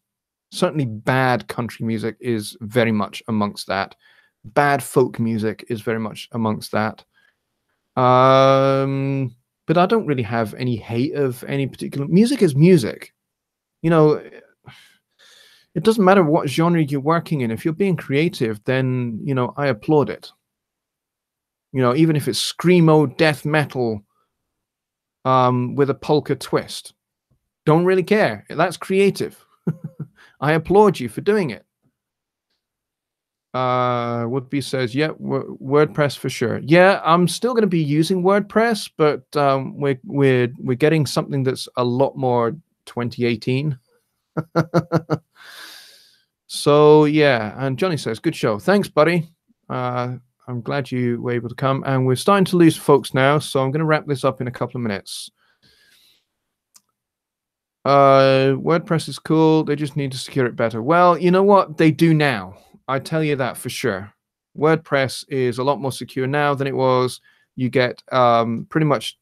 [SPEAKER 1] Certainly bad country music is very much amongst that. Bad folk music is very much amongst that. But I don't really have any hate of any particular. Music is music. You know, it doesn't matter what genre you're working in. If you're being creative, then, you know, I applaud it. You know, even if it's screamo death metal with a polka twist. Don't really care. That's creative. I applaud you for doing it. Woodby says, yeah, WordPress for sure. Yeah, I'm still going to be using WordPress, but we're getting something that's a lot more 2018. So yeah, and Johnny says, good show. Thanks, buddy. I I'm glad you were able to come. And we're starting to lose folks now, so I'm going to wrap this up in a couple of minutes. WordPress is cool. They just need to secure it better. Well, you know what? They do now. I tell you that for sure. WordPress is a lot more secure now than it was. You get pretty much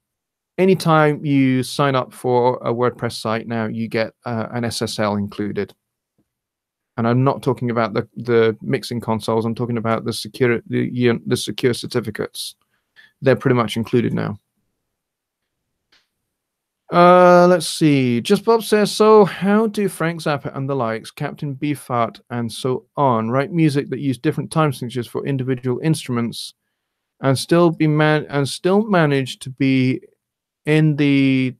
[SPEAKER 1] anytime you sign up for a WordPress site now, you get an SSL included. And I'm not talking about the mixing consoles. I'm talking about the secure certificates. They're pretty much included now. Let's see. Just Bob says, so how do Frank Zappa and the likes, Captain Beefheart and so on, write music that use different time signatures for individual instruments and still manage to be in the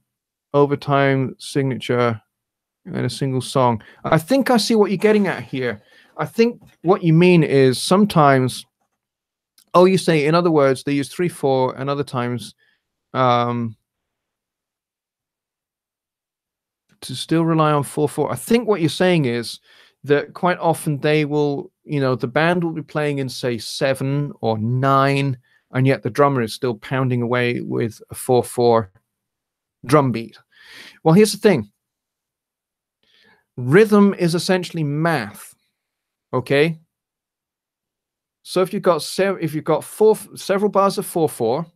[SPEAKER 1] overtime signature in a single song? I think I see what you're getting at here. I think what you mean is sometimes, you say, in other words, they use 3/4, and other times to still rely on 4/4. I think what you're saying is that quite often they will, the band will be playing in, say, 7 or 9, and yet the drummer is still pounding away with a 4/4 drum beat. Well, here's the thing. Rhythm is essentially math, okay? So if you've got several bars of 4/4,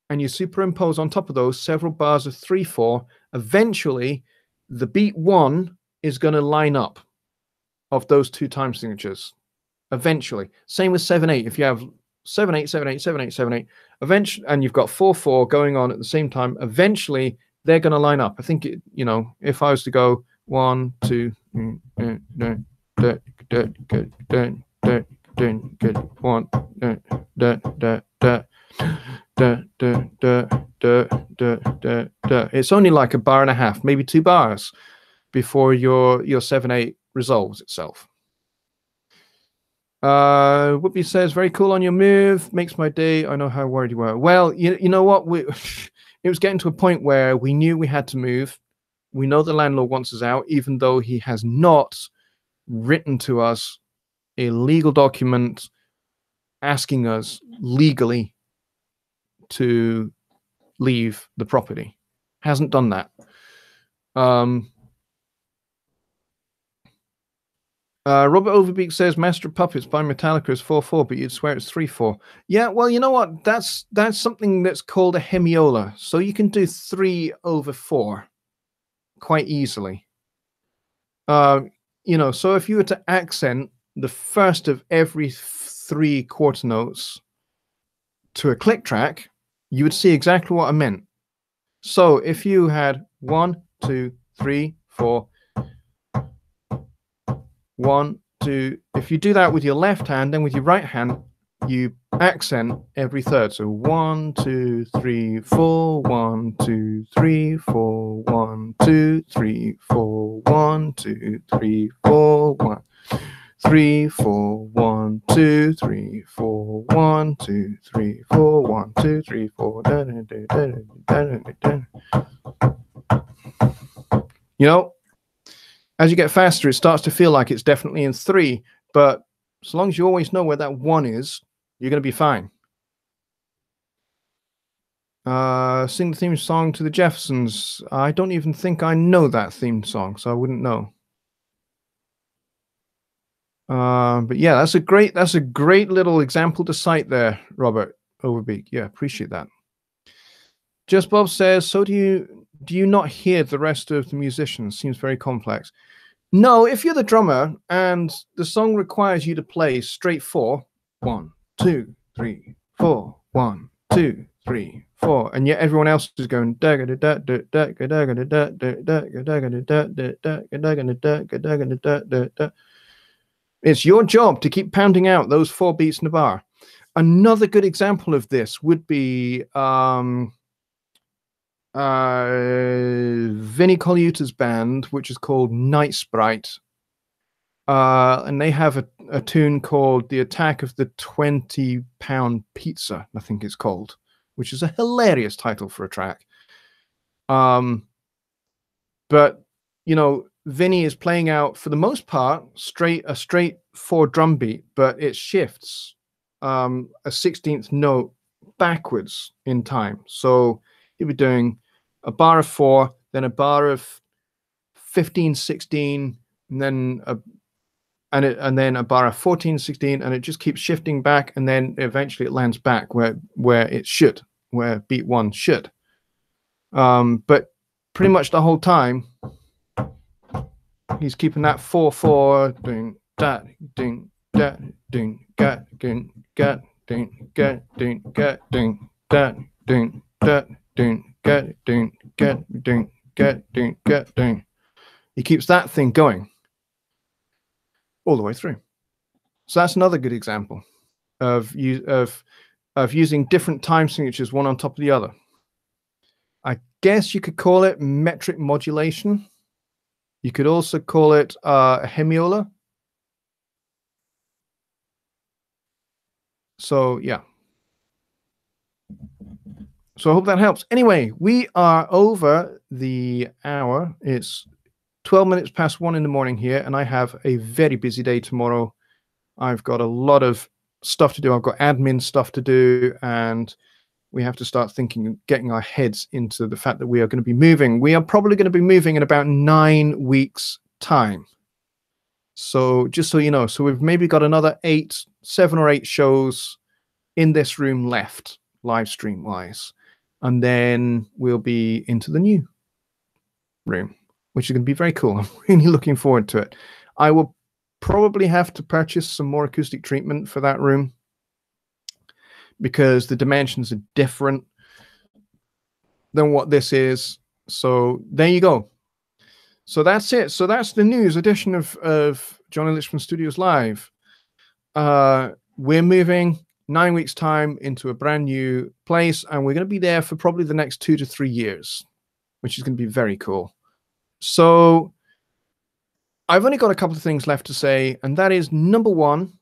[SPEAKER 1] and you superimpose on top of those several bars of 3/4, eventually the beat 1 is going to line up of those two time signatures. Eventually. Same with 7/8. If you have 7/8, 7/8, 7/8, 7/8, eventually, and you've got 4/4 going on at the same time, eventually they're going to line up. I think if I was to go 1, 2, 1, it's only like a bar and a half, maybe 2 bars before your 7/8 resolves itself. Whoopi says, very cool on your move, makes my day. I know how worried you were. Well, you know what, it was getting to a point where we knew we had to move. We know the landlord wants us out, even though he has not written to us a legal document asking us legally to leave the property. Hasn't done that. Robert Overbeek says Master of Puppets by Metallica is 4/4, but you'd swear it's 3/4. Yeah, well, you know what? That's something that's called a hemiola. So you can do 3/4 quite easily. So if you were to accent the first of every 3 quarter notes to a click track, you would see exactly what I meant. So if you had 1, 2, 3, 4, 1, 2, if you do that with your left hand, then with your right hand, you accent every third. So 1, 2, 3, 4, 1, 2, 3, 4, 1, 2, 3, 4, 1, 2, 3, 4, 1, 3, 4, 1, 2, 3, 4, 1, 2, 3, 4, 1, 2, 3, 4. As you get faster, it starts to feel like it's definitely in 3, but as long as you always know where that 1 is, you're going to be fine. Sing the theme song to the Jeffersons. I don't even think I know that theme song, so I wouldn't know. But yeah, that's a great little example to cite there, Robert Overbeek. Yeah, appreciate that. Just Bob says, so do you not hear the rest of the musicians? Seems very complex. No, if you're the drummer and the song requires you to play straight 4, 1, 2, 3, 4, 1, 2, 3, 4, and yet everyone else is going it's your job to keep pounding out those 4 beats in a bar. Another good example of this would be Vinnie Colaiuta's band, which is called Night Sprite, and they have a tune called The Attack of the 20-Pound Pizza, I think it's called, which is a hilarious title for a track. But Vinnie is playing out, for the most part, a straight 4 drum beat, but it shifts a 16th note backwards in time. So you'll be doing a bar of 4, then a bar of 15, 16, and then a bar of 14, 16, and it just keeps shifting back, and then eventually it lands back where it should, where beat 1 should. But pretty much the whole time he's keeping that 4/4 ding that ding that ding gat ding gat ding gat ding gat ding that ding that ding gat ding gat ding gat ding gat ding. He keeps that thing going all the way through. So that's another good example of using different time signatures one on top of the other. I guess you could call it metric modulation. You could also call it a hemiola. So yeah. So I hope that helps. Anyway, we are over the hour. It's 12 minutes past 1 in the morning here, and I have a very busy day tomorrow. I've got a lot of stuff to do. I've got admin stuff to do, and we have to start thinking, getting our heads into the fact that we are going to be moving. We are probably going to be moving in about 9 weeks' time. So just so you know, so we've maybe got another 7 or 8 shows in this room left, live stream wise. And then we'll be into the new room, which is going to be very cool. I'm really looking forward to it. I will probably have to purchase some more acoustic treatment for that room, because the dimensions are different than what this is. So there you go. So that's it. So that's the news edition of Jonny Lipsham Studios Live. We're moving 9 weeks' time into a brand new place, and we're going to be there for probably the next 2 to 3 years, which is going to be very cool. So I've only got a couple of things left to say, and that is, number one,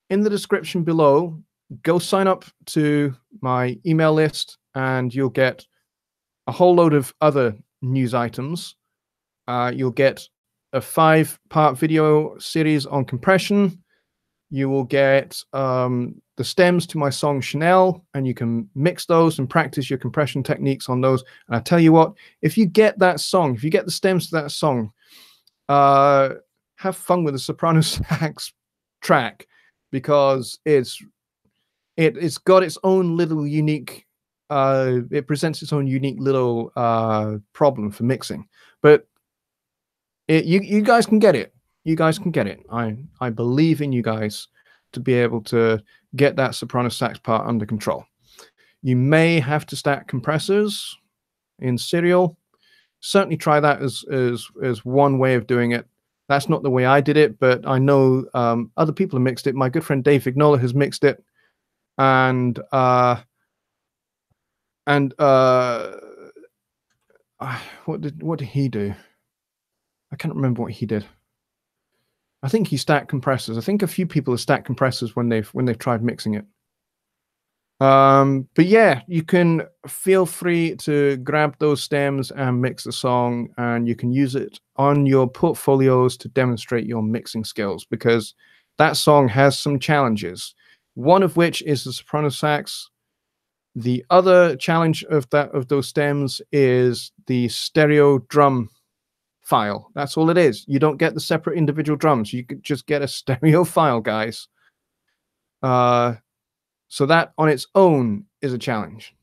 [SPEAKER 1] in the description below, go sign up to my email list, and you'll get a whole load of other news items. You'll get a 5-part video series on compression. You will get the stems to my song Chanel, and you can mix those and practice your compression techniques on those. And I tell you what, if you get that song, if you get the stems to that song, have fun with the soprano sax track, because it's got its own little unique, it presents its own unique little problem for mixing. But you guys can get it. You guys can get it. I believe in you guys to be able to get that soprano sax part under control. You may have to stack compressors in serial. Certainly try that as one way of doing it. That's not the way I did it, but I know other people have mixed it. My good friend Dave Vignola has mixed it, and what did he do? I can't remember what he did. I think he stacked compressors. I think a few people have stacked compressors when they've tried mixing it. But yeah, you can feel free to grab those stems and mix the song, and you can use it on your portfolios to demonstrate your mixing skills, because that song has some challenges. One of which is the soprano sax. The other challenge of those stems is the stereo drum file. That's all it is. You don't get the separate individual drums. You could just get a stereo file, guys. So that on its own is a challenge.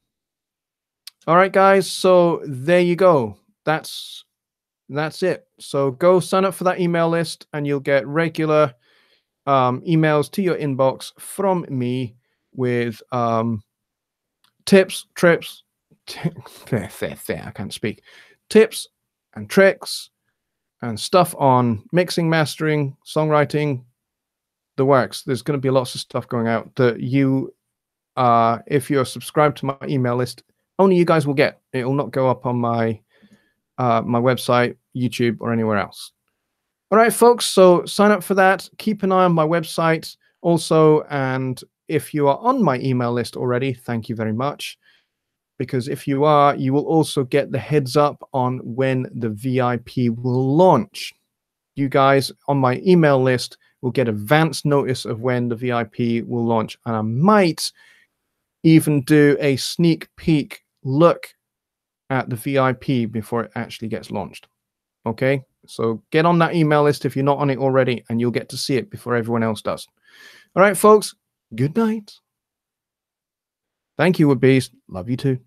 [SPEAKER 1] All right, guys. So there you go. That's it. So go sign up for that email list, and you'll get regular emails to your inbox from me with tips, trips. I can't speak. Tips and tricks and stuff on mixing, mastering, songwriting, the works. There's going to be lots of stuff going out that you, if you're subscribed to my email list, only you guys will get. It will not go up on my my website, YouTube, or anywhere else. All right, folks. So sign up for that. Keep an eye on my website also, and if you are on my email list already, thank you very much. Because if you are, you will also get the heads up on when the VIP will launch. You guys on my email list will get advance notice of when the VIP will launch. And I might even do a sneak peek look at the VIP before it actually gets launched. Okay, so get on that email list if you're not on it already, and you'll get to see it before everyone else does. All right, folks, good night. Thank you, Beast. Love you too.